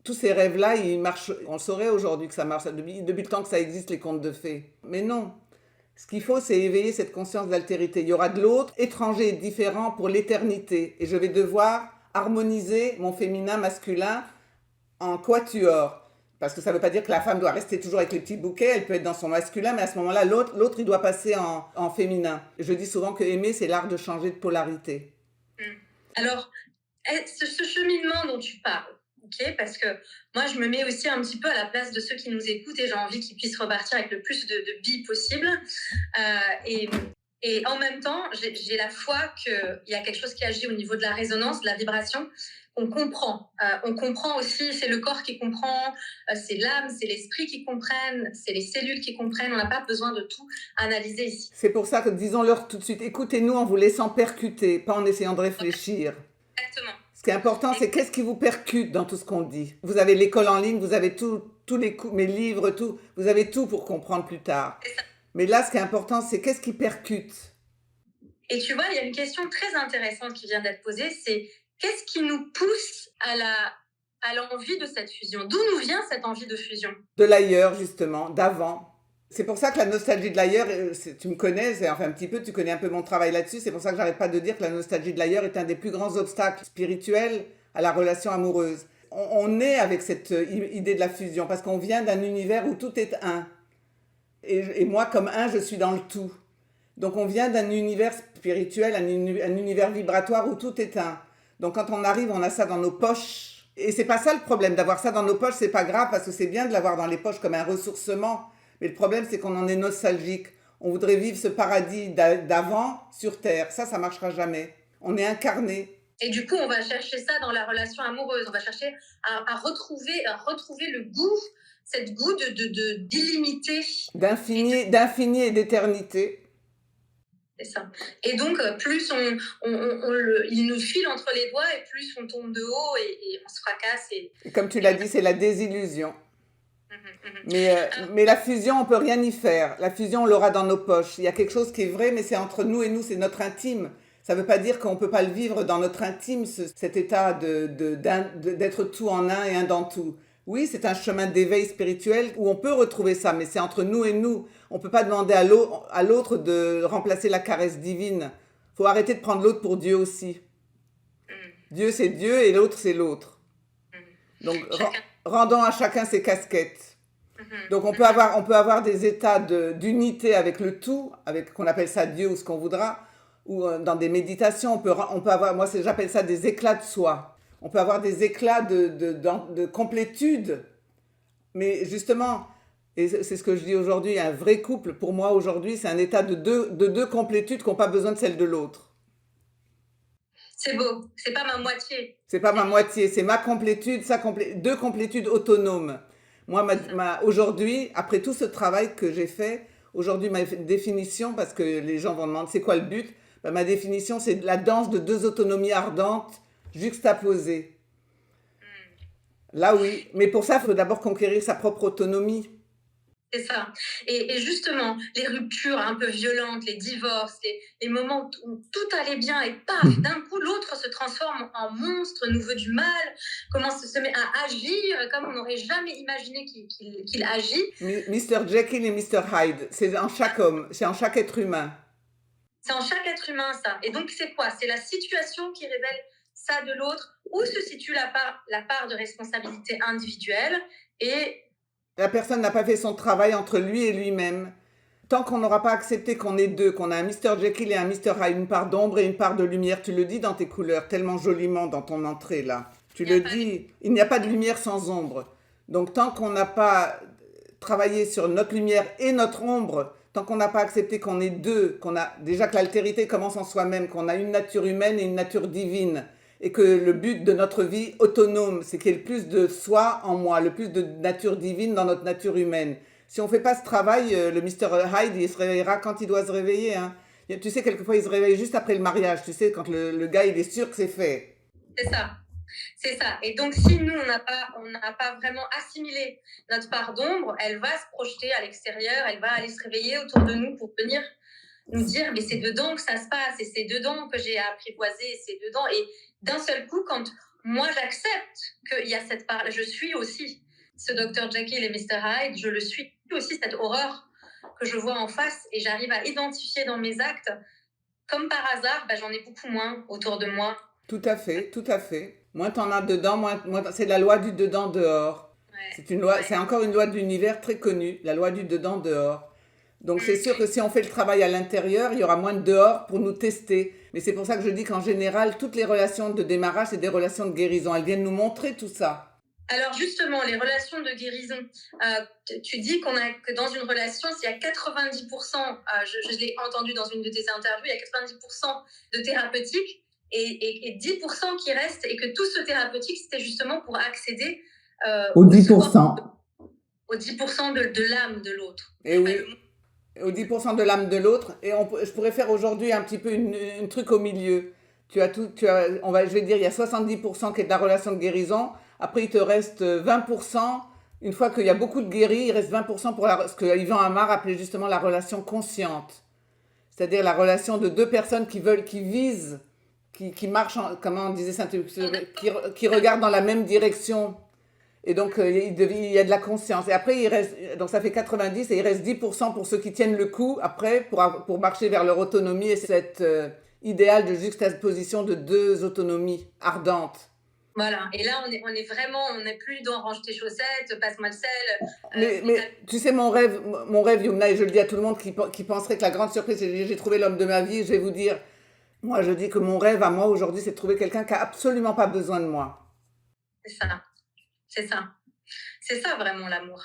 tous ces rêves-là, ils marchent. On saurait aujourd'hui que ça marche, depuis le temps que ça existe, les contes de fées. Mais non. Ce qu'il faut, c'est éveiller cette conscience d'altérité. Il y aura de l'autre, étranger et différent pour l'éternité. Et je vais devoir harmoniser mon féminin masculin en quatuor. Parce que ça ne veut pas dire que la femme doit rester toujours avec les petits bouquets, elle peut être dans son masculin, mais à ce moment-là, l'autre il doit passer en féminin. Je dis souvent que aimer, c'est l'art de changer de polarité. Alors, ce cheminement dont tu parles, okay, parce que moi, je me mets aussi un petit peu à la place de ceux qui nous écoutent et j'ai envie qu'ils puissent repartir avec le plus de billes possible. Et en même temps, j'ai la foi qu'il y a quelque chose qui agit au niveau de la résonance, de la vibration, on comprend. On comprend aussi, c'est le corps qui comprend, c'est l'âme, c'est l'esprit qui comprennent, c'est les cellules qui comprennent. On n'a pas besoin de tout analyser ici. C'est pour ça que disons-leur tout de suite, écoutez-nous en vous laissant percuter, pas en essayant de réfléchir. Exactement. Ce qui est important, c'est qu'est-ce qui vous percute dans tout ce qu'on dit. Vous avez l'école en ligne, vous avez tous les mes livres, tout. Vous avez tout pour comprendre plus tard. Mais là, ce qui est important, c'est qu'est-ce qui percute. Et tu vois, il y a une question très intéressante qui vient d'être posée, c'est qu'est-ce qui nous pousse à l'envie de cette fusion? D'où nous vient cette envie de fusion? De l'ailleurs, justement, d'avant. C'est pour ça que la nostalgie de l'ailleurs, tu me connais, enfin un petit peu, tu connais un peu mon travail là-dessus, c'est pour ça que j'arrête pas de dire que la nostalgie de l'ailleurs est un des plus grands obstacles spirituels à la relation amoureuse. On est avec cette idée de la fusion, parce qu'on vient d'un univers où tout est un. Et moi, comme un, je suis dans le tout. Donc on vient d'un univers spirituel, un univers vibratoire où tout est un. Donc quand on arrive, on a ça dans nos poches. Et c'est pas ça le problème, d'avoir ça dans nos poches, c'est pas grave, parce que c'est bien de l'avoir dans les poches comme un ressourcement. Mais le problème, c'est qu'on en est nostalgique. On voudrait vivre ce paradis d'avant sur Terre. Ça marchera jamais. On est incarné. Et du coup, on va chercher ça dans la relation amoureuse. On va chercher à retrouver le goût, cette goût d'illimité. D'infini et d'éternité. C'est ça. Et donc, plus il nous file entre les doigts et plus on tombe de haut et on se fracasse. Et comme tu l'as dit, c'est la désillusion. Mais la fusion, on peut rien y faire. La fusion, on l'aura dans nos poches. Il y a quelque chose qui est vrai, mais c'est entre nous et nous, c'est notre intime. Ça ne veut pas dire qu'on ne peut pas le vivre dans notre intime, cet état d'être tout en un et un dans tout. Oui, c'est un chemin d'éveil spirituel où on peut retrouver ça, mais c'est entre nous et nous. On ne peut pas demander à l'autre de remplacer la caresse divine. Il faut arrêter de prendre l'autre pour Dieu aussi. Dieu, c'est Dieu et l'autre, c'est l'autre. Donc, rendons à chacun ses casquettes. Donc on peut avoir des états d'unité avec le tout, avec qu'on appelle ça Dieu ou ce qu'on voudra, ou dans des méditations, on peut avoir, moi j'appelle ça des éclats de soi. On peut avoir des éclats de complétude. Mais justement, et c'est ce que je dis aujourd'hui, un vrai couple, pour moi aujourd'hui, c'est un état de deux complétudes qui n'ont pas besoin de celle de l'autre. C'est beau, c'est pas ma moitié. C'est pas ma moitié, c'est ma complétude, deux complétudes autonomes. Moi, aujourd'hui, après tout ce travail que j'ai fait, aujourd'hui, ma définition, parce que les gens vont demander c'est quoi le but, ma définition, c'est la danse de deux autonomies ardentes juxtaposées. Là, oui. Mais pour ça, il faut d'abord conquérir sa propre autonomie. C'est ça. Et justement, les ruptures un peu violentes, les divorces, les moments où tout allait bien et paf, d'un coup, l'autre se transforme en monstre, nous veut du mal, commence se met à agir comme on n'aurait jamais imaginé qu'il agit. Mr. Jekyll et Mr. Hyde, c'est en chaque homme, c'est en chaque être humain. C'est en chaque être humain, ça. Et donc, c'est quoi? C'est la situation qui révèle ça de l'autre, où se situe la part de responsabilité individuelle et... La personne n'a pas fait son travail entre lui et lui-même. Tant qu'on n'aura pas accepté qu'on est deux, qu'on a un Mr. Jekyll et un Mr. Hyde, une part d'ombre et une part de lumière, tu le dis dans tes couleurs, tellement joliment dans ton entrée là. Tu le dis, il n'y a pas de lumière sans ombre. Donc tant qu'on n'a pas travaillé sur notre lumière et notre ombre, tant qu'on n'a pas accepté qu'on est deux, qu'on a déjà que l'altérité commence en soi-même, qu'on a une nature humaine et une nature divine, et que le but de notre vie autonome, c'est qu'il y ait le plus de soi en moi, le plus de nature divine dans notre nature humaine. Si on ne fait pas ce travail, le Mr. Hyde, il se réveillera quand il doit se réveiller. Hein. Tu sais, quelquefois, il se réveille juste après le mariage, tu sais, quand le gars, il est sûr que c'est fait. C'est ça. C'est ça. Et donc, si nous, on n'a pas vraiment assimilé notre part d'ombre, elle va se projeter à l'extérieur, elle va aller se réveiller autour de nous pour venir nous dire, mais c'est dedans que ça se passe, et c'est dedans que j'ai à apprivoiser, c'est dedans. Et d'un seul coup, quand moi, j'accepte qu'il y a cette part, je suis aussi ce Dr. Jekyll et Mr. Hyde, je le suis aussi, cette horreur que je vois en face, et j'arrive à identifier dans mes actes, comme par hasard, j'en ai beaucoup moins autour de moi. Tout à fait, tout à fait. Moins t'en as dedans, moins c'est la loi du dedans-dehors. Ouais. C'est encore une loi de l'univers très connue, la loi du dedans-dehors. Donc c'est sûr que si on fait le travail à l'intérieur, il y aura moins de dehors pour nous tester. Mais c'est pour ça que je dis qu'en général, toutes les relations de démarrage, c'est des relations de guérison. Elles viennent nous montrer tout ça. Alors justement, les relations de guérison, tu dis que dans une relation, s'il y a 90%, je l'ai entendu dans une de tes interviews, il y a 90% de thérapeutique, et 10% qui restent, et que tout ce thérapeutique, c'était justement pour accéder aux 10%. Aux 10% de l'âme de l'autre. Et oui, aux 10% de l'âme de l'autre. Et je pourrais faire aujourd'hui un petit peu un truc au milieu. Je vais dire, il y a 70% qui est de la relation de guérison. Après, il te reste 20%. Une fois qu'il y a beaucoup de guéris, il reste 20% pour ce que Yvan Amar appelait justement la relation consciente. C'est-à-dire la relation de deux personnes qui visent, qui marchent, comment on disait Saint-Exupéry, qui regardent dans la même direction. Et donc, il y a de la conscience. Et après, donc ça fait 90 et il reste 10% pour ceux qui tiennent le coup, après, pour marcher vers leur autonomie et cet idéal de juxtaposition de deux autonomies ardentes. Voilà, et là, on n'est plus dans range tes chaussettes, passe-moi le sel. Mais tu sais, mon rêve, Yumna, et je le dis à tout le monde qui penserait que la grande surprise, c'est j'ai trouvé l'homme de ma vie, je vais vous dire, moi, je dis que mon rêve à moi aujourd'hui, c'est de trouver quelqu'un qui n'a absolument pas besoin de moi. C'est ça. C'est ça vraiment l'amour.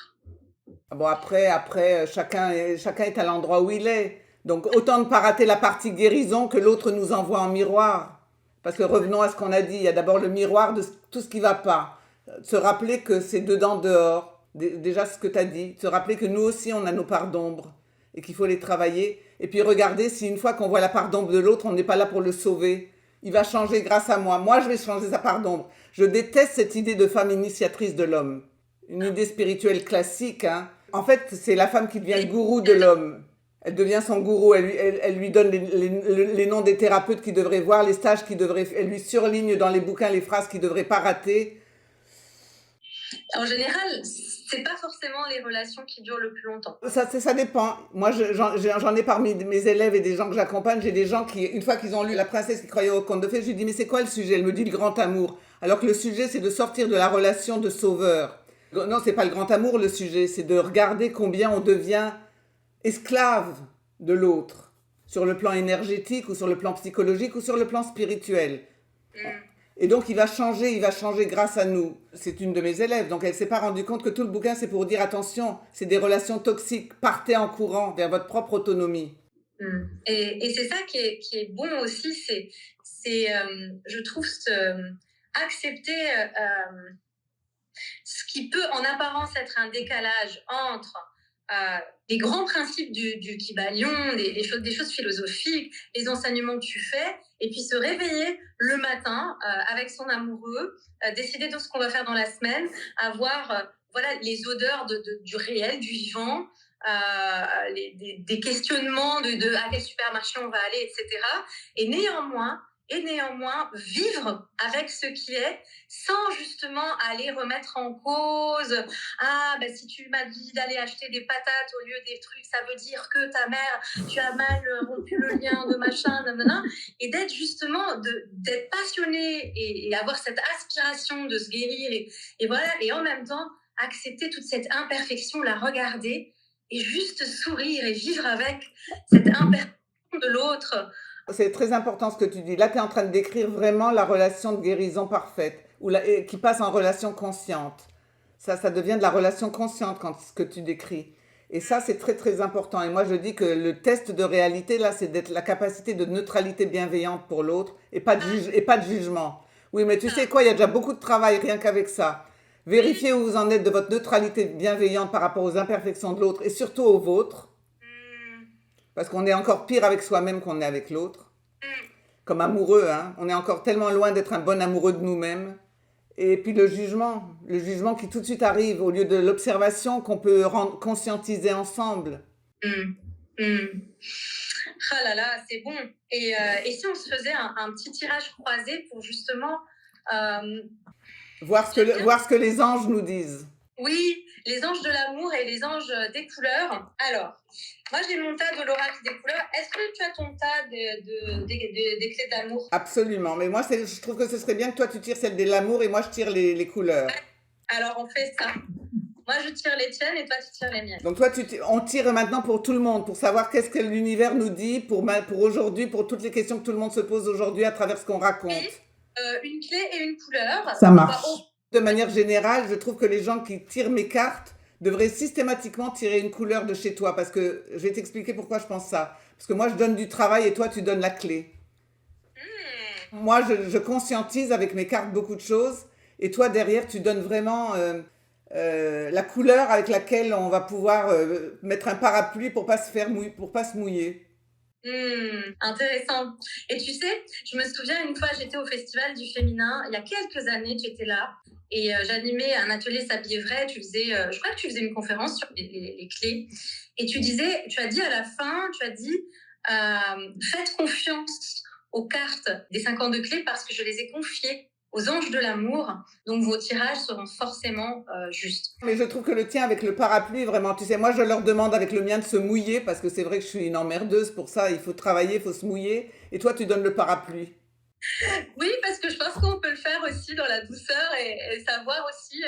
Bon, après chacun est à l'endroit où il est. Donc, autant ne pas rater la partie guérison que l'autre nous envoie en miroir. Parce que revenons à ce qu'on a dit, il y a d'abord le miroir de tout ce qui ne va pas. Se rappeler que c'est dedans, dehors. Déjà, ce que tu as dit. Se rappeler que nous aussi, on a nos parts d'ombre et qu'il faut les travailler. Et puis, regarder si une fois qu'on voit la part d'ombre de l'autre, on n'est pas là pour le sauver. Il va changer grâce à moi. Moi, je vais changer sa part d'ombre. Je déteste cette idée de femme initiatrice de l'homme. Une idée spirituelle classique. Hein. En fait, c'est la femme qui devient le gourou de l'homme. Elle devient son gourou. Elle lui donne les noms des thérapeutes qu'il devrait voir, les stages elle lui surligne dans les bouquins les phrases qu'il ne devrait pas rater. En général, c'est pas forcément les relations qui durent le plus longtemps. Ça dépend. Moi, j'en ai parmi mes élèves et des gens que j'accompagne. J'ai des gens qui, une fois qu'ils ont lu La princesse qui croyait au conte de fées, je lui dis mais c'est quoi le sujet? Elle me dit le grand amour. Alors que le sujet, c'est de sortir de la relation de sauveur. Non, c'est pas le grand amour le sujet, c'est de regarder combien on devient esclave de l'autre, sur le plan énergétique ou sur le plan psychologique ou sur le plan spirituel. Et donc il va changer grâce à nous. C'est une de mes élèves, donc elle ne s'est pas rendue compte que tout le bouquin c'est pour dire attention, c'est des relations toxiques, partez en courant vers votre propre autonomie. Et c'est ça qui est bon aussi, c'est je trouve, accepter ce qui peut en apparence être un décalage entre les grands principes du Kybalion, des choses philosophiques, les enseignements que tu fais, et puis se réveiller le matin avec son amoureux, décider de ce qu'on va faire dans la semaine, avoir les odeurs du réel, du vivant, des questionnements de à quel supermarché on va aller, etc. Et néanmoins vivre avec ce qui est, sans justement aller remettre en cause si tu m'as dit d'aller acheter des patates au lieu des trucs, ça veut dire que ta mère, tu as mal rompu le lien de machin, nanana. Et d'être justement d'être passionné et avoir cette aspiration de se guérir et voilà, et en même temps accepter toute cette imperfection, la regarder et juste sourire et vivre avec cette imperfection de l'autre. C'est très important ce que tu dis. Là, tu es en train de décrire vraiment la relation de guérison parfaite, qui passe en relation consciente. Ça devient de la relation consciente quand ce que tu décris. Et ça, c'est très, très important. Et moi, je dis que le test de réalité, là, c'est d'être la capacité de neutralité bienveillante pour l'autre et pas de jugement. Oui, mais tu sais quoi, il y a déjà beaucoup de travail rien qu'avec ça. Vérifiez où vous en êtes de votre neutralité bienveillante par rapport aux imperfections de l'autre et surtout aux vôtres. Parce qu'on est encore pire avec soi-même qu'on est avec l'autre. Comme amoureux, hein. On est encore tellement loin d'être un bon amoureux de nous-mêmes. Et puis le jugement qui tout de suite arrive au lieu de l'observation qu'on peut conscientiser ensemble. Ah là là, c'est bon. Et si on se faisait un petit tirage croisé pour justement... voir ce que les anges nous disent. Oui, les anges de l'amour et les anges des couleurs. Alors, moi j'ai mon tas de l'oracle des couleurs. Est-ce que tu as ton tas des clés d'amour? Absolument, mais moi je trouve que ce serait bien que toi tu tires celle de l'amour et moi je tire les couleurs. Alors on fait ça. Moi je tire les tiennes et toi tu tires les miennes. Donc toi on tire maintenant pour tout le monde, pour savoir qu'est-ce que l'univers nous dit pour aujourd'hui, pour toutes les questions que tout le monde se pose aujourd'hui à travers ce qu'on raconte. Une clé et une couleur. Ça marche. De manière générale, je trouve que les gens qui tirent mes cartes devraient systématiquement tirer une couleur de chez toi, parce que je vais t'expliquer pourquoi je pense ça. Parce que moi, je donne du travail et toi, tu donnes la clé. Moi, je conscientise avec mes cartes beaucoup de choses. Et toi, derrière, tu donnes vraiment la couleur avec laquelle on va pouvoir mettre un parapluie pour pas se faire pour pas se mouiller. Intéressant. Et tu sais, je me souviens une fois, j'étais au Festival du Féminin, il y a quelques années, tu étais là, et j'animais un atelier S'habiller vrai, je crois que tu faisais une conférence sur les clés, et tu as dit à la fin, faites confiance aux cartes des 52 clés parce que je les ai confiées aux anges de l'amour, donc vos tirages seront forcément justes. Mais je trouve que le tien avec le parapluie, vraiment, tu sais, moi je leur demande avec le mien de se mouiller parce que c'est vrai que je suis une emmerdeuse pour ça, il faut travailler, il faut se mouiller. Et toi, tu donnes le parapluie. Oui, parce que je pense qu'on peut le faire aussi dans la douceur et savoir aussi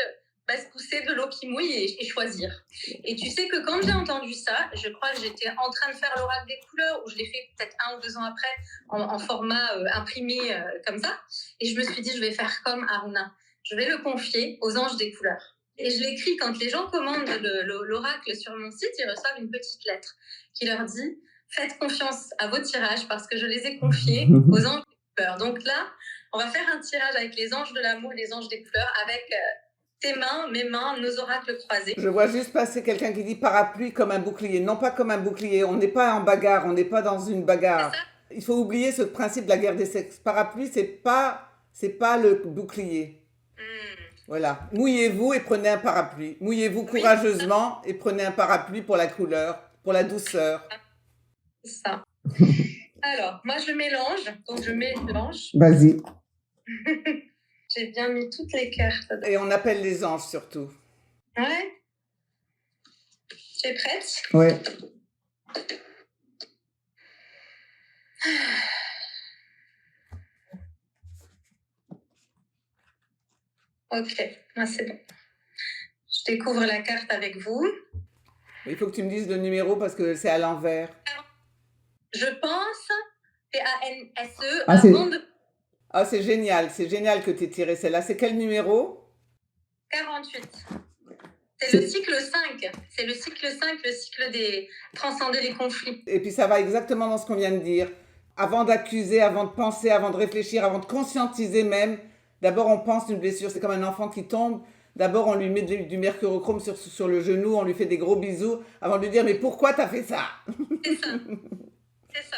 se pousser de l'eau qui mouille et choisir. Et tu sais que quand j'ai entendu ça, je crois que j'étais en train de faire l'oracle des couleurs, ou je l'ai fait peut-être 1 ou 2 ans après en format imprimé comme ça. Et je me suis dit, je vais faire comme Aruna. Je vais le confier aux anges des couleurs. Et je l'écris quand les gens commandent l'oracle sur mon site, ils reçoivent une petite lettre qui leur dit « Faites confiance à vos tirages parce que je les ai confiés aux anges des couleurs. » Donc là, on va faire un tirage avec les anges de l'amour et les anges des couleurs avec tes mains, mes mains, nos oracles croisés. Je vois juste passer quelqu'un qui dit parapluie comme un bouclier. Non, pas comme un bouclier. On n'est pas en bagarre, on n'est pas dans une bagarre. Il faut oublier ce principe de la guerre des sexes. Parapluie, c'est pas le bouclier. Voilà. Mouillez-vous et prenez un parapluie. Mouillez-vous courageusement et prenez un parapluie pour la couleur, pour la douceur. C'est ça. Alors, moi, je mélange. Donc, je mélange. Vas-y. J'ai bien mis toutes les cartes. Et on appelle les anges surtout. Ouais. Tu es prête? Ouais. Ok, moi c'est bon. Je découvre la carte avec vous. Il faut que tu me dises le numéro parce que c'est à l'envers. Je pense, P-A-N-S-E, avant de... Ah, c'est génial que tu aies tiré celle-là. C'est quel numéro? 48. C'est le cycle 5. C'est le cycle 5, le cycle des transcender les conflits. Et puis ça va exactement dans ce qu'on vient de dire. Avant d'accuser, avant de penser, avant de réfléchir, avant de conscientiser même, d'abord on pense une blessure. C'est comme un enfant qui tombe. D'abord on lui met du mercurochrome sur le genou, on lui fait des gros bisous avant de lui dire « Mais pourquoi t'as fait ça ?» C'est ça. C'est ça.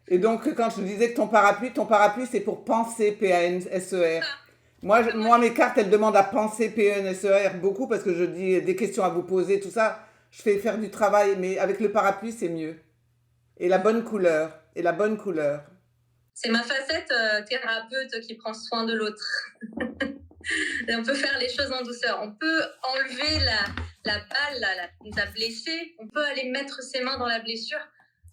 Et donc quand je disais que ton parapluie c'est pour penser, P-A-N-S-E-R. Moi, mes cartes, elles demandent à penser P-E-N-S-E-R beaucoup parce que je dis des questions à vous poser, tout ça. Je fais faire du travail, mais avec le parapluie, c'est mieux. Et la bonne couleur. C'est ma facette thérapeute qui prend soin de l'autre. Et on peut faire les choses en douceur. On peut enlever la balle, la blessée. On peut aller mettre ses mains dans la blessure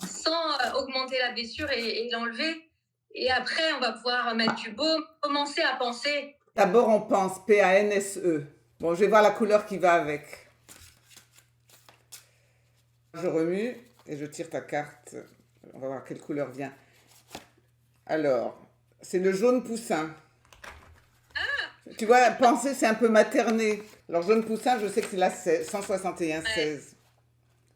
sans augmenter la blessure et l'enlever. Et après, on va pouvoir mettre du baume, commencer à penser. D'abord, on pense, P-A-N-S-E. Bon, je vais voir la couleur qui va avec. Je remue et je tire ta carte. On va voir quelle couleur vient. Alors, c'est le jaune poussin. Ah! Tu vois, penser, c'est un peu materné. Alors, jaune poussin, je sais que c'est la 161-16. Ouais.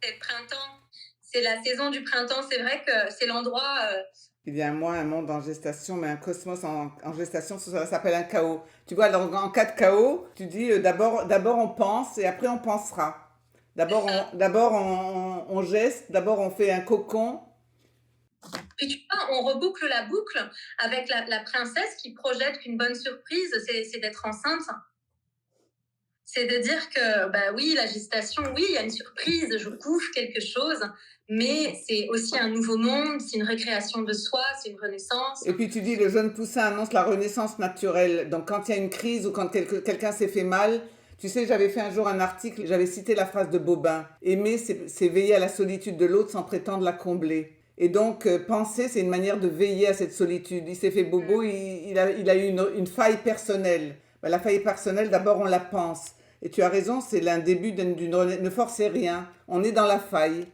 C'est le printemps. C'est la saison du printemps. C'est vrai que c'est l'endroit... Il y a un mois, un monde en gestation, mais un cosmos en gestation, ça s'appelle un chaos. Tu vois, en cas de chaos, tu dis d'abord on pense et après on pensera. D'abord on geste, d'abord on fait un cocon. Puis tu vois, on reboucle la boucle avec la princesse qui projette qu'une bonne surprise, c'est d'être enceinte. C'est de dire que, oui, la gestation, oui, il y a une surprise, je couche quelque chose, mais c'est aussi un nouveau monde, c'est une récréation de soi, c'est une renaissance. Et puis tu dis, le jeune poussin annonce la renaissance naturelle. Donc quand il y a une crise ou quand quelqu'un s'est fait mal, tu sais, j'avais fait un jour un article, j'avais cité la phrase de Bobin. Aimer, c'est veiller à la solitude de l'autre sans prétendre la combler. Et donc, penser, c'est une manière de veiller à cette solitude. Il s'est fait bobo, il a eu une faille personnelle. La faille personnelle, d'abord, on la pense. Et tu as raison, c'est l'un début d'une... Ne forcez rien, on est dans la faille.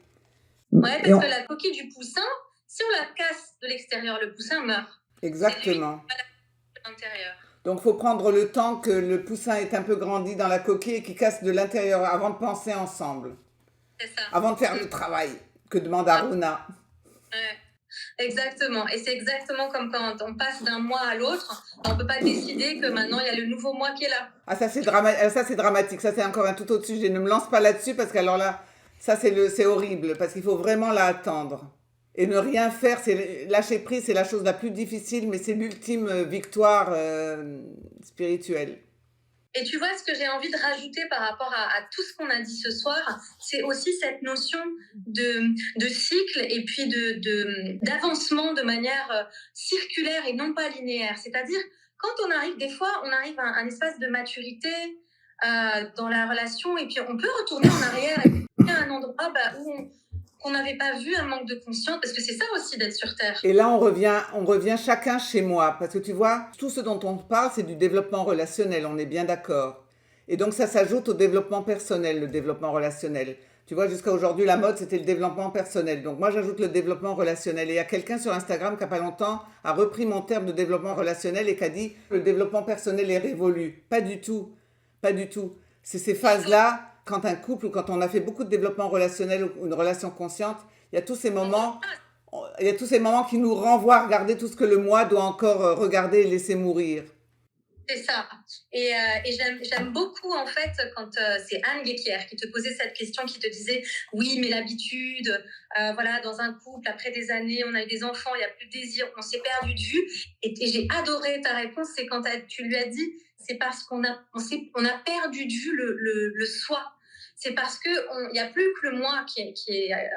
Ouais, parce que la coquille du poussin, si on la casse de l'extérieur, le poussin meurt. Exactement. C'est de l'intérieur. Donc, il faut prendre le temps que le poussin est un peu grandi dans la coquille et qu'il casse de l'intérieur avant de penser ensemble. C'est ça. Avant de faire le travail que demande Aruna. Ouais. Exactement. Et c'est exactement comme quand on passe d'un mois à l'autre. On ne peut pas décider que maintenant, il y a le nouveau mois qui est là. Ah, ça, c'est dramatique. Ça, c'est encore un tout autre sujet. Ne me lance pas là-dessus parce qu'alors là, ça, c'est horrible. Parce qu'il faut vraiment là attendre. Et ne rien faire, c'est lâcher prise, c'est la chose la plus difficile, mais c'est l'ultime victoire spirituelle. Et tu vois, ce que j'ai envie de rajouter par rapport à tout ce qu'on a dit ce soir, c'est aussi cette notion de cycle et puis d'avancement de manière circulaire et non pas linéaire. C'est-à-dire, quand on arrive, des fois, on arrive à un espace de maturité dans la relation et puis on peut retourner en arrière et à un endroit qu'on n'avait pas vu, un manque de conscience, parce que c'est ça aussi d'être sur Terre. Et là, on revient chacun chez moi. Parce que tu vois, tout ce dont on parle, c'est du développement relationnel, on est bien d'accord. Et donc, ça s'ajoute au développement personnel, le développement relationnel. Tu vois, jusqu'à aujourd'hui, la mode, c'était le développement personnel. Donc, moi, j'ajoute le développement relationnel. Et il y a quelqu'un sur Instagram qui, il n'y a pas longtemps, a repris mon terme de développement relationnel et qui a dit le développement personnel est révolu. Pas du tout. Pas du tout. C'est ces phases-là, quand un couple ou quand on a fait beaucoup de développement relationnel ou une relation consciente, il y a tous ces moments, il y a tous ces moments qui nous renvoient à regarder tout ce que le moi doit encore regarder et laisser mourir. C'est ça. Et j'aime beaucoup, en fait, quand c'est Anne Guéquière qui te posait cette question, qui te disait, oui, mais l'habitude, voilà, dans un couple, après des années, on a eu des enfants, il n'y a plus de désir, on s'est perdu de vue. Et j'ai adoré ta réponse, c'est quand tu lui as dit, c'est parce qu'on a perdu de vue le soi. C'est parce qu'il n'y a plus que le moi qui est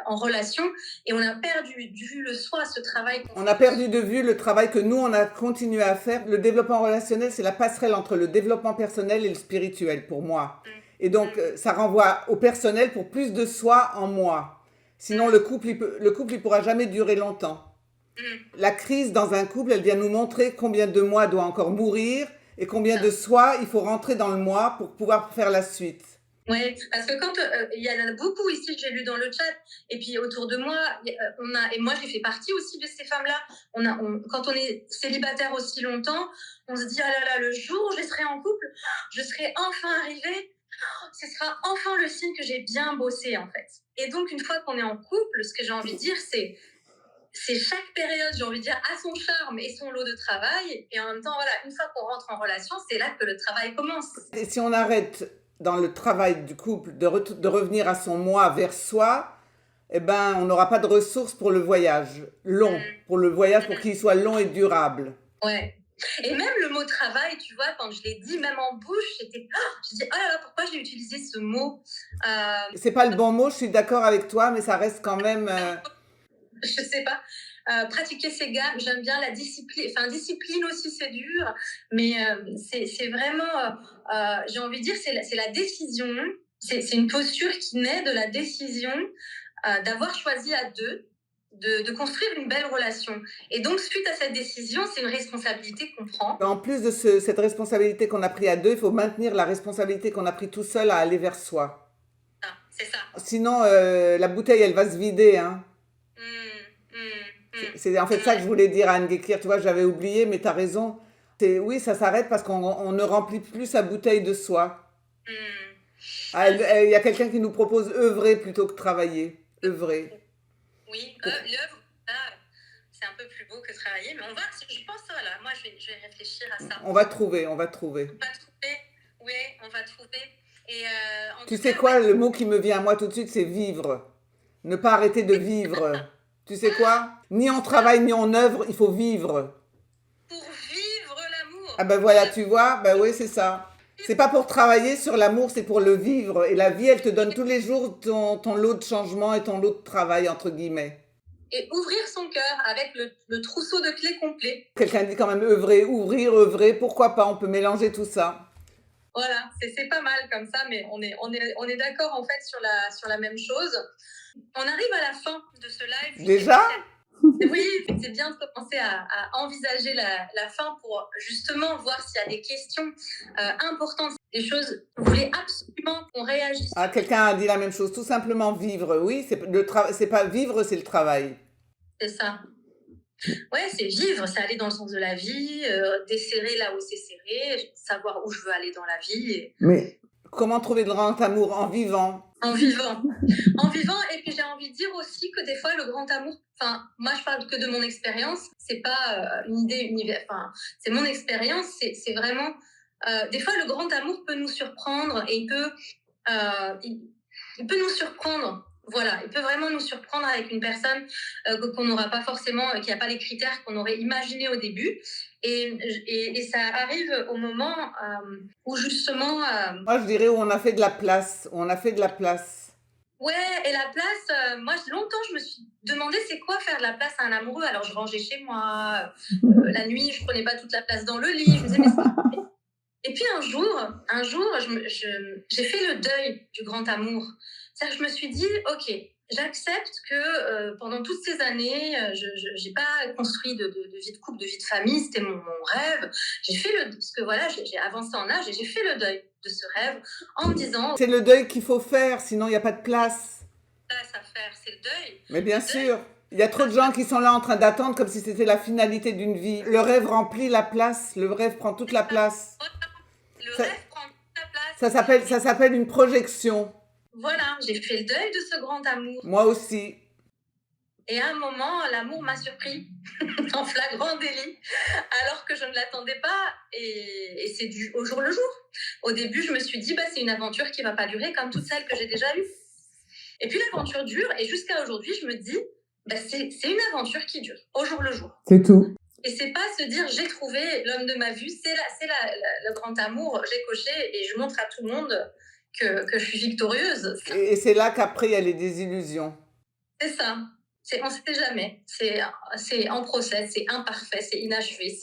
en relation et on a perdu de vue le soi, ce travail. On a perdu de vue le travail que nous, on a continué à faire. Le développement relationnel, c'est la passerelle entre le développement personnel et le spirituel pour moi. Et donc, ça renvoie au personnel pour plus de soi en moi. Sinon, le couple, il pourra jamais durer longtemps. La crise dans un couple, elle vient nous montrer combien de moi doit encore mourir et combien de soi il faut rentrer dans le moi pour pouvoir faire la suite. Oui, parce que quand il y en a beaucoup ici, j'ai lu dans le chat, et puis autour de moi, et moi j'ai fait partie aussi de ces femmes-là. Quand on est célibataire aussi longtemps, on se dit ah là là, le jour où je serai en couple, je serai enfin arrivée. Ce sera enfin le signe que j'ai bien bossé en fait. Et donc une fois qu'on est en couple, ce que j'ai envie de dire, c'est chaque période, j'ai envie de dire, a son charme et son lot de travail. Et en même temps, voilà, une fois qu'on rentre en relation, c'est là que le travail commence. Et si on arrête dans le travail du couple de revenir à son moi vers soi, eh ben, on n'aura pas de ressources pour le voyage long, pour le voyage pour qu'il soit long et durable. Ouais. Et même le mot travail, tu vois, quand je l'ai dit, même en bouche, je dis oh là là, pourquoi j'ai utilisé ce mot C'est pas le bon mot, je suis d'accord avec toi, mais ça reste quand même. Je sais pas. Pratiquer ses gammes, j'aime bien la discipline. Enfin, discipline aussi, c'est dur, mais c'est vraiment, j'ai envie de dire, c'est la décision. C'est une posture qui naît de la décision d'avoir choisi à deux de construire une belle relation. Et donc, suite à cette décision, c'est une responsabilité qu'on prend. En plus de cette responsabilité qu'on a pris à deux, il faut maintenir la responsabilité qu'on a pris tout seul à aller vers soi. Ah, c'est ça. Sinon, la bouteille, elle va se vider, hein. C'est en fait ça que je voulais dire à Anne Guéquière. Tu vois, j'avais oublié, mais tu as raison. Oui, ça s'arrête parce qu'on ne remplit plus sa bouteille de soi. Il y a quelqu'un qui nous propose œuvrer plutôt que travailler. Œuvrer. Oui, l'œuvre, c'est un peu plus beau que travailler, mais on va, je pense, voilà, moi je vais réfléchir à ça. On va trouver. On va trouver, oui, on va trouver. Et, tu sais quoi, le mot qui me vient à moi tout de suite, c'est vivre. Ne pas arrêter de vivre. Tu sais quoi? Ni on travaille, ni on œuvre, il faut vivre. Pour vivre l'amour. Ah ben voilà, tu vois, ben oui, c'est ça. C'est pas pour travailler sur l'amour, c'est pour le vivre. Et la vie, elle te donne tous les jours ton lot de changement et ton lot de travail, entre guillemets. Et ouvrir son cœur avec le trousseau de clés complet. Quelqu'un dit quand même œuvrer, ouvrir, œuvrer, pourquoi pas, on peut mélanger tout ça. Voilà, c'est pas mal comme ça, mais on est d'accord en fait sur la même chose. On arrive à la fin de ce live. Déjà? Oui, c'est bien de commencer à envisager la fin pour justement voir s'il y a des questions importantes, des choses que vous voulez absolument qu'on réagisse. Ah, quelqu'un a dit la même chose, tout simplement vivre. Oui, c'est pas vivre, c'est le travail. C'est ça. Ouais, c'est vivre, c'est aller dans le sens de la vie, desserrer là où c'est serré, savoir où je veux aller dans la vie. Mais comment trouver de grand amour en vivant? En vivant. En vivant, et puis j'ai envie de dire aussi que des fois, le grand amour, enfin, moi je parle que de mon expérience, c'est pas une idée universelle, enfin, c'est mon expérience, c'est vraiment, des fois, le grand amour peut nous surprendre et euh, il, il peut nous surprendre. Voilà, il peut vraiment nous surprendre avec une personne qu'on n'aura pas forcément, qui n'a pas les critères qu'on aurait imaginés au début. Et ça arrive au moment où justement Moi, je dirais où on a fait de la place. Où on a fait de la place. ouais, et la place, moi, longtemps, je me suis demandé c'est quoi faire de la place à un amoureux. Alors, je rangeais chez moi, la nuit, je prenais pas toute la place dans le lit. Je me disais, mais et puis un jour, j'ai fait le deuil du grand amour. C'est-à-dire que je me suis dit, ok, j'accepte que pendant toutes ces années, je n'ai pas construit de vie de couple, de vie de famille, c'était mon rêve. J'ai fait parce que voilà, j'ai avancé en âge et j'ai fait le deuil de ce rêve en me disant, C'est le deuil qu'il faut faire, sinon il n'y a pas de place. place à faire, c'est le deuil. Mais bien Le deuil, sûr, il y a trop de gens qui sont là en train d'attendre comme si c'était la finalité d'une vie. Le rêve remplit la place, le rêve prend toute la place. le Ça, rêve prend toute la place. ça s'appelle une projection. Voilà, j'ai fait le deuil de ce grand amour. Moi aussi. Et à un moment, l'amour m'a surpris en flagrant délit, alors que je ne l'attendais pas. Et c'est du au jour le jour. Au début, je me suis dit, bah, c'est une aventure qui ne va pas durer comme toutes celles que j'ai déjà eues. Et puis l'aventure dure, et jusqu'à aujourd'hui, je me dis, bah, c'est une aventure qui dure, au jour le jour. C'est tout. Et c'est pas se dire, j'ai trouvé l'homme de ma vie, c'est le grand amour, j'ai coché, et je montre à tout le monde que je suis victorieuse. Et c'est là qu'après, il y a les désillusions. C'est ça. On ne sait jamais. C'est en process, c'est imparfait, c'est inachevé,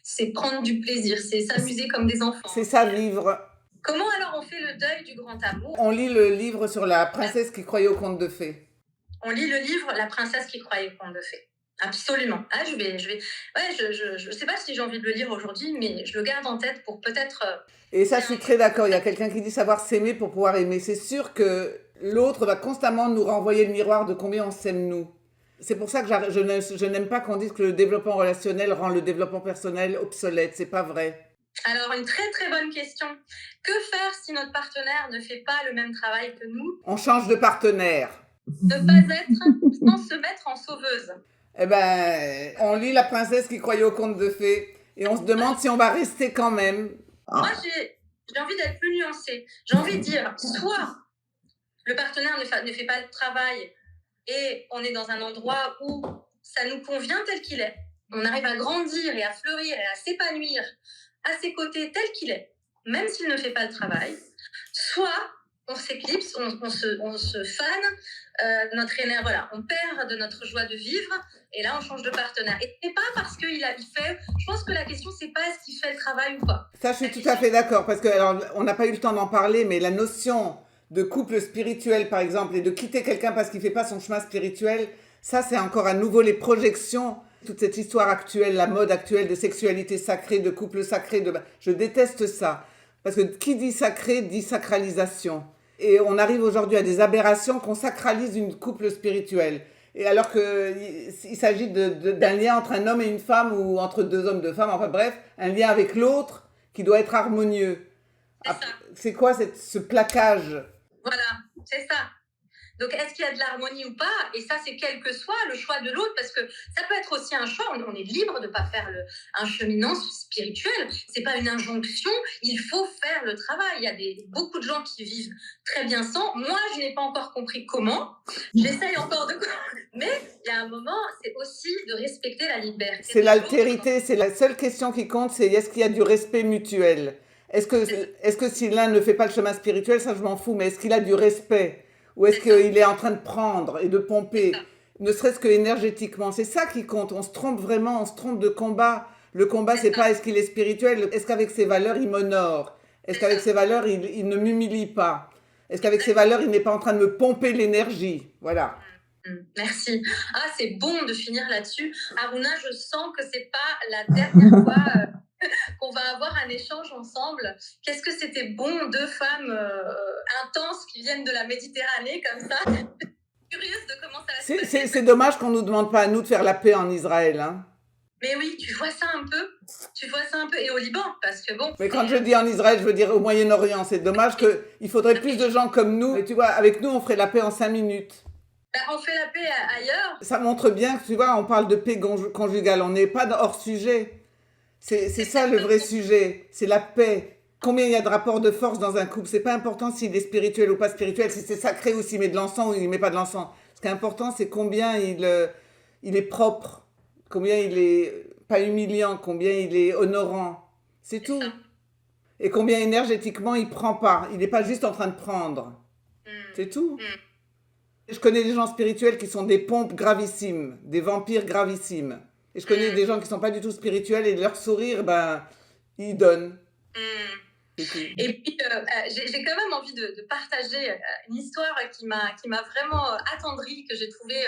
c'est prendre du plaisir, c'est s'amuser comme des enfants. C'est ça, vivre. Comment alors on fait le deuil du grand amour? On lit le livre sur la princesse qui croyait au conte de fées. On lit le livre La princesse qui croyait au conte de fées. Absolument. Ah, ouais, je sais pas si j'ai envie de le lire aujourd'hui, mais je le garde en tête pour peut-être. Et ça, je suis très d'accord. Il y a quelqu'un qui dit savoir s'aimer pour pouvoir aimer. C'est sûr que l'autre va constamment nous renvoyer le miroir de combien on s'aime nous. C'est pour ça que je n'aime pas qu'on dise que le développement relationnel rend le développement personnel obsolète. C'est pas vrai. Alors, une très très bonne question. Que faire si notre partenaire ne fait pas le même travail que nous? On change de partenaire. Ne pas être sans se mettre en sauveuse. Eh ben, on lit La princesse qui croyait au conte de fées et on se demande si on va rester quand même. Moi, j'ai envie d'être plus nuancée. J'ai envie de dire, soit le partenaire ne fait pas le travail et on est dans un endroit où ça nous convient tel qu'il est. On arrive à grandir et à fleurir et à s'épanouir à ses côtés tel qu'il est, même s'il ne fait pas le travail. Soit on s'éclipse, on se fane, notre énergie, voilà, on perd de notre joie de vivre et là on change de partenaire. Et c'est pas parce qu'il fait, je pense que la question c'est pas est-ce qu'il fait le travail ou pas. Ça, je suis tout à fait d'accord parce que alors, on n'a pas eu le temps d'en parler, mais la notion de couple spirituel, par exemple, et de quitter quelqu'un parce qu'il ne fait pas son chemin spirituel, ça, c'est encore à nouveau les projections. Toute cette histoire actuelle, la mode actuelle de sexualité sacrée, de couple sacré, je déteste ça. Parce que qui dit sacré dit sacralisation. Et on arrive aujourd'hui à des aberrations qu'on sacralise une couple spirituel. Et alors qu'il s'agit d'un lien entre un homme et une femme ou entre deux hommes, deux femmes, enfin bref, un lien avec l'autre qui doit être harmonieux. C'est quoi ce plaquage? Voilà, c'est ça. Donc, est-ce qu'il y a de l'harmonie ou pas? Et ça, c'est quel que soit le choix de l'autre, parce que ça peut être aussi un choix. On est libre de ne pas faire un cheminement spirituel. C'est pas une injonction. Il faut faire le travail. Il y a beaucoup de gens qui vivent très bien sans. Moi, je n'ai pas encore compris comment. J'essaye encore de... Mais il y a un moment, c'est aussi de respecter la liberté. C'est l'altérité. C'est la seule question qui compte, c'est est-ce qu'il y a du respect mutuel? Est-ce que si l'un ne fait pas le chemin spirituel, ça je m'en fous, mais est-ce qu'il a du respect? Ou est-ce qu'il est en train de prendre et de pomper, ne serait-ce que énergétiquement? C'est ça qui compte. On se trompe vraiment, on se trompe de combat. Le combat, c'est pas est-ce qu'il est spirituel, est-ce qu'avec ses valeurs, il m'honore? Est-ce qu'avec ses valeurs, il ne m'humilie pas? Est-ce qu'avec ses valeurs, il n'est pas en train de me pomper l'énergie? Voilà. Merci. Ah, c'est bon de finir là-dessus. Aruna, je sens que c'est pas la dernière fois qu'on va avoir un échange ensemble. Qu'est-ce que c'était bon, deux femmes intenses qui viennent de la Méditerranée comme ça. Curieuse de comment ça va se passer. C'est dommage qu'on ne nous demande pas à nous de faire la paix en Israël. Hein. Mais oui, tu vois ça un peu. Tu vois ça un peu. Et au Liban, parce que bon, Mais quand je dis en Israël, je veux dire au Moyen-Orient. C'est dommage qu'il faudrait plus de gens comme nous. Et tu vois, avec nous, on ferait la paix en 5 minutes. on fait la paix ailleurs. Ça montre bien que, tu vois, on parle de paix conjugale. On n'est pas hors sujet. C'est ça le vrai sujet. C'est la paix. Combien il y a de rapports de force dans un couple. C'est pas important s'il est spirituel ou pas spirituel, si c'est sacré ou s'il met de l'encens ou il met pas de l'encens. Ce qui est important, c'est combien il est propre, combien il est pas humiliant, combien il est honorant. C'est C'est ça. tout. Et combien énergétiquement il prend part. Il n'est pas juste en train de prendre. C'est tout. Je connais des gens spirituels qui sont des pompes gravissimes, des vampires gravissimes. Et je connais des gens qui sont pas du tout spirituels et leur sourire, ben, ils donnent. C'est tout. Et puis, j'ai quand même envie de partager une histoire qui m'a vraiment attendrie, que j'ai trouvée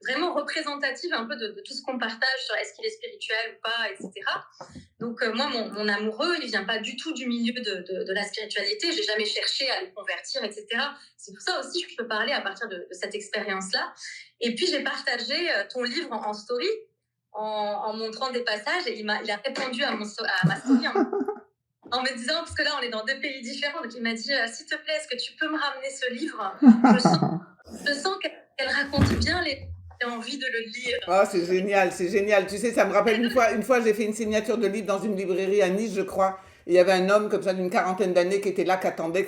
vraiment représentative un peu de tout ce qu'on partage sur est-ce qu'il est spirituel ou pas, etc. Donc, moi, mon amoureux, il vient pas du tout du milieu de la spiritualité. J'ai jamais cherché à le convertir, etc. C'est pour ça aussi que je peux parler à partir de cette expérience-là. Et puis, j'ai partagé ton livre en story en montrant des passages et il a répondu à ma story en me disant, parce que là, on est dans 2 pays différents, donc il m'a dit, s'il te plaît, est-ce que tu peux me ramener ce livre? Je sens qu'elle raconte bien j'ai envie de le lire. Oh, c'est génial, c'est génial. Tu sais, ça me rappelle une fois j'ai fait une signature de livre dans une librairie à Nice, je crois. Et il y avait un homme comme ça d'une quarantaine d'années qui était là, qui attendait.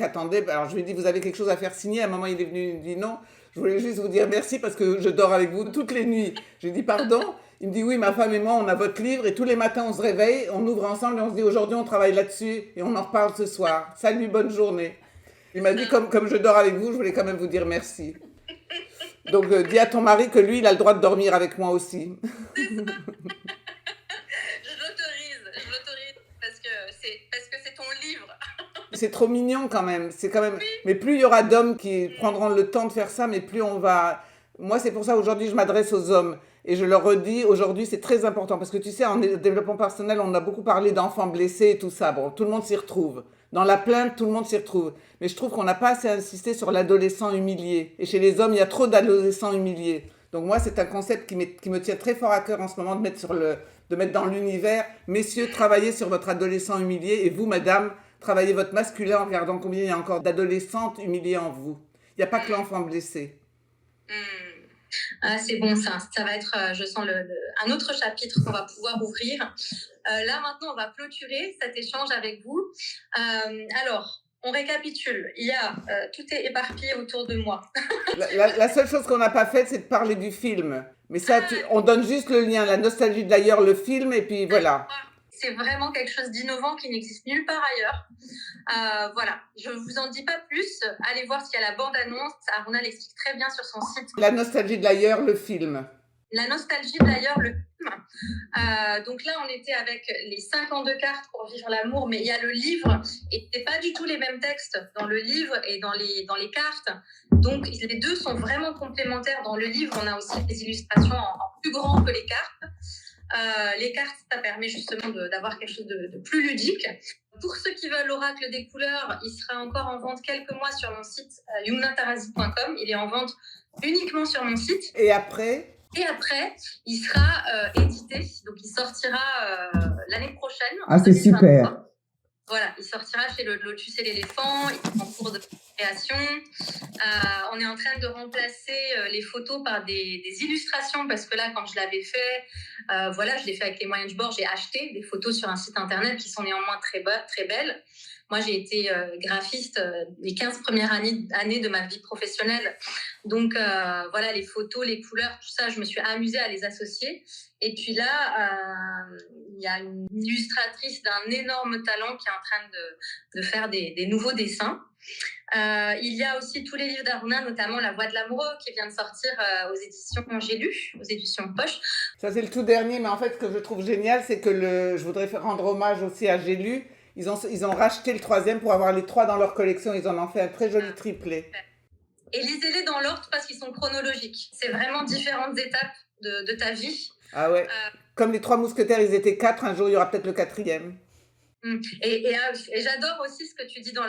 Alors je lui ai dit, vous avez quelque chose à faire signer? À un moment, il est venu, il me dit non. Je voulais juste vous dire merci parce que je dors avec vous toutes les nuits. Je lui ai dit pardon. Il me dit oui, ma femme et moi, on a votre livre et tous les matins, on se réveille, on ouvre ensemble et on se dit aujourd'hui, on travaille là-dessus et on en reparle ce soir. Salut, bonne journée. Il m'a dit comme je dors avec vous, je voulais quand même vous dire merci. Donc dis à ton mari que lui, il a le droit de dormir avec moi aussi. Je l'autorise parce que c'est ton livre. C'est trop mignon quand même. C'est quand même. Oui. Mais plus il y aura d'hommes qui prendront le temps de faire ça, mais plus on va. Moi, c'est pour ça aujourd'hui, je m'adresse aux hommes et je leur redis aujourd'hui, c'est très important parce que tu sais, en développement personnel, on a beaucoup parlé d'enfants blessés et tout ça. Bon, tout le monde s'y retrouve. Dans la plainte, tout le monde s'y retrouve. Mais je trouve qu'on n'a pas assez insisté sur l'adolescent humilié. Et chez les hommes, il y a trop d'adolescents humiliés. Donc moi, c'est un concept qui me tient très fort à cœur en ce moment de mettre dans l'univers. Messieurs, travaillez sur votre adolescent humilié et vous, madame, travaillez votre masculin en regardant combien il y a encore d'adolescentes humiliées en vous. Il n'y a pas que l'enfant blessé. Ah, c'est bon ça. Ça va être, je sens un autre chapitre qu'on va pouvoir ouvrir. Là maintenant, on va clôturer cet échange avec vous. Alors, on récapitule. Tout est éparpillé autour de moi. La seule chose qu'on n'a pas faite, c'est de parler du film. Mais ça, on donne juste le lien, la nostalgie d'ailleurs, le film, et puis voilà. C'est vraiment quelque chose d'innovant qui n'existe nulle part ailleurs. Voilà, je ne vous en dis pas plus. Allez voir s'il y a la bande-annonce. Aruna l'explique très bien sur son site. La nostalgie d'ailleurs, le film. La nostalgie d'ailleurs, le film. Donc là, on était avec les 52 cartes pour vivre l'amour, mais il y a le livre, et c'est pas du tout les mêmes textes dans le livre et dans les cartes. Donc les deux sont vraiment complémentaires. Dans le livre, on a aussi des illustrations en plus grand que les cartes. Les cartes, ça permet justement d'avoir quelque chose de plus ludique. Pour ceux qui veulent l'oracle des couleurs, il sera encore en vente quelques mois sur mon site yumnatarazi.com. Il est en vente uniquement sur mon site. Et après, il sera édité, donc il sortira l'année prochaine. Ah, c'est super. Voilà, il sortira chez le Lotus et l'éléphant, il est en cours de création. On est en train de remplacer les photos par des illustrations, parce que là, quand je l'avais fait, je l'ai fait avec les moyens du bord, j'ai acheté des photos sur un site internet qui sont néanmoins très belles. Moi, j'ai été graphiste les 15 premières années de ma vie professionnelle. Donc, les photos, les couleurs, tout ça, je me suis amusée à les associer. Et puis là, il y a une illustratrice d'un énorme talent qui est en train de faire des nouveaux dessins. Il y a aussi tous les livres d'Aruna, notamment La Voix de l'amoureux, qui vient de sortir aux éditions J'ai lu, aux éditions Poche. Ça, c'est le tout dernier, mais en fait, ce que je trouve génial, c'est que je voudrais rendre hommage aussi à J'ai lu. Ils ont racheté le 3e pour avoir les 3 dans leur collection. Ils en ont fait un très joli triplé. Et lisez-les dans l'ordre parce qu'ils sont chronologiques. C'est vraiment différentes étapes de ta vie. Ah ouais. Comme les 3 mousquetaires, ils étaient 4, un jour, il y aura peut-être le 4e. Et j'adore aussi ce que tu dis dans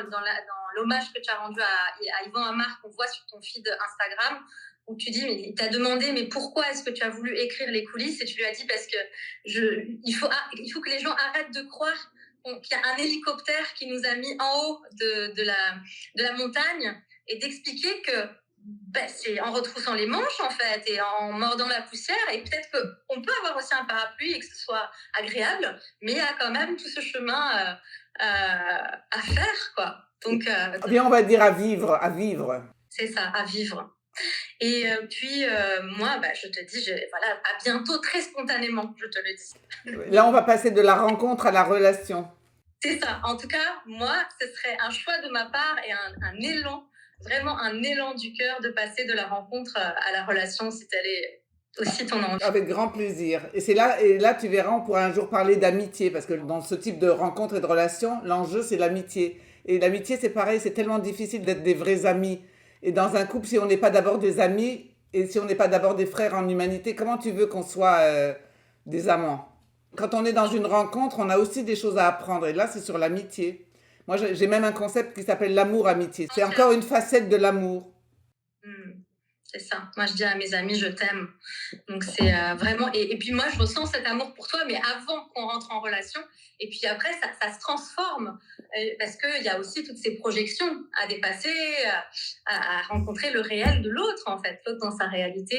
l'hommage que tu as rendu à Yvan Amar, qu'on voit sur ton feed Instagram. où tu dis, mais il t'a demandé, mais pourquoi est-ce que tu as voulu écrire les coulisses? Et tu lui as dit, parce que il faut que les gens arrêtent de croire qu'il y a un hélicoptère qui nous a mis en haut de la montagne, et d'expliquer que c'est en retroussant les manches, en fait, et en mordant la poussière, et peut-être qu'on peut avoir aussi un parapluie et que ce soit agréable, mais il y a quand même tout ce chemin à faire, quoi. Donc, Bien, on va dire à vivre, à vivre. C'est ça, à vivre. Et puis, moi, je te dis, voilà, à bientôt, très spontanément, je te le dis. Là, on va passer de la rencontre à la relation. C'est ça. En tout cas, moi, ce serait un choix de ma part et un élan, vraiment un élan du cœur de passer de la rencontre à la relation, si telle est aussi ton envie. Avec grand plaisir. Et là, tu verras, on pourra un jour parler d'amitié, parce que dans ce type de rencontre et de relation, l'enjeu, c'est l'amitié. Et l'amitié, c'est pareil, c'est tellement difficile d'être des vrais amis. Et dans un couple, si on n'est pas d'abord des amis, et si on n'est pas d'abord des frères en humanité, comment tu veux qu'on soit des amants? Quand on est dans une rencontre, on a aussi des choses à apprendre. Et là, c'est sur l'amitié. Moi, j'ai même un concept qui s'appelle l'amour-amitié. C'est encore une facette de l'amour. C'est ça. Moi, je dis à mes amis, je t'aime. Donc, c'est vraiment... Et puis, moi, je ressens cet amour pour toi, mais avant qu'on rentre en relation. Et puis après, ça se transforme. Parce qu'il y a aussi toutes ces projections à dépasser, à rencontrer le réel de l'autre, en fait. L'autre dans sa réalité.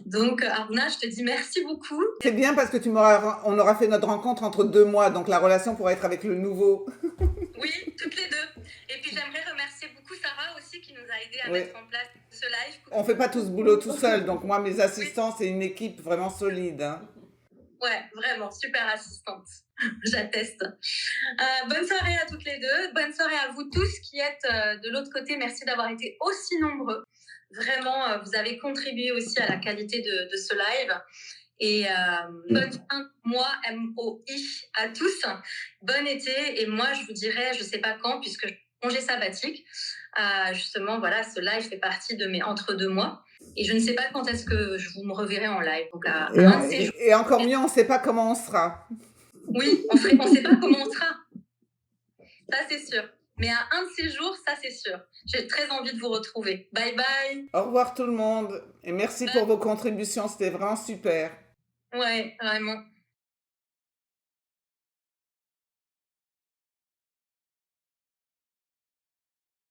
Donc, Aruna, je te dis merci beaucoup. C'est bien parce que on aura fait notre rencontre entre 2 mois. Donc, la relation pourra être avec le nouveau. Oui, toutes les deux. Et puis, j'aimerais remercier beaucoup Sarah aussi, qui nous a aidés à mettre en place ce live. On ne fait pas tout ce boulot tout seul. Donc, moi, mes assistants, c'est une équipe vraiment solide. Hein. Ouais, vraiment, super assistante. J'atteste. Bonne soirée à toutes les deux. Bonne soirée à vous tous qui êtes de l'autre côté. Merci d'avoir été aussi nombreux. Vraiment, vous avez contribué aussi à la qualité de ce live. Et bonne fin de mois, MOI à tous. Bon été. Et moi, je vous dirai, je ne sais pas quand, puisque je suis en congé sabbatique. Justement, voilà, ce live fait partie de mes entre-deux mois. Et je ne sais pas quand est-ce que je vous me reverrai en live. Donc, et encore mieux, on ne sait pas comment on sera. Oui, on ne sait pas comment on sera. Ça, c'est sûr. Mais à un de ces jours, ça, c'est sûr. J'ai très envie de vous retrouver. Bye bye. Au revoir tout le monde. Et merci pour vos contributions. C'était vraiment super. Ouais, vraiment.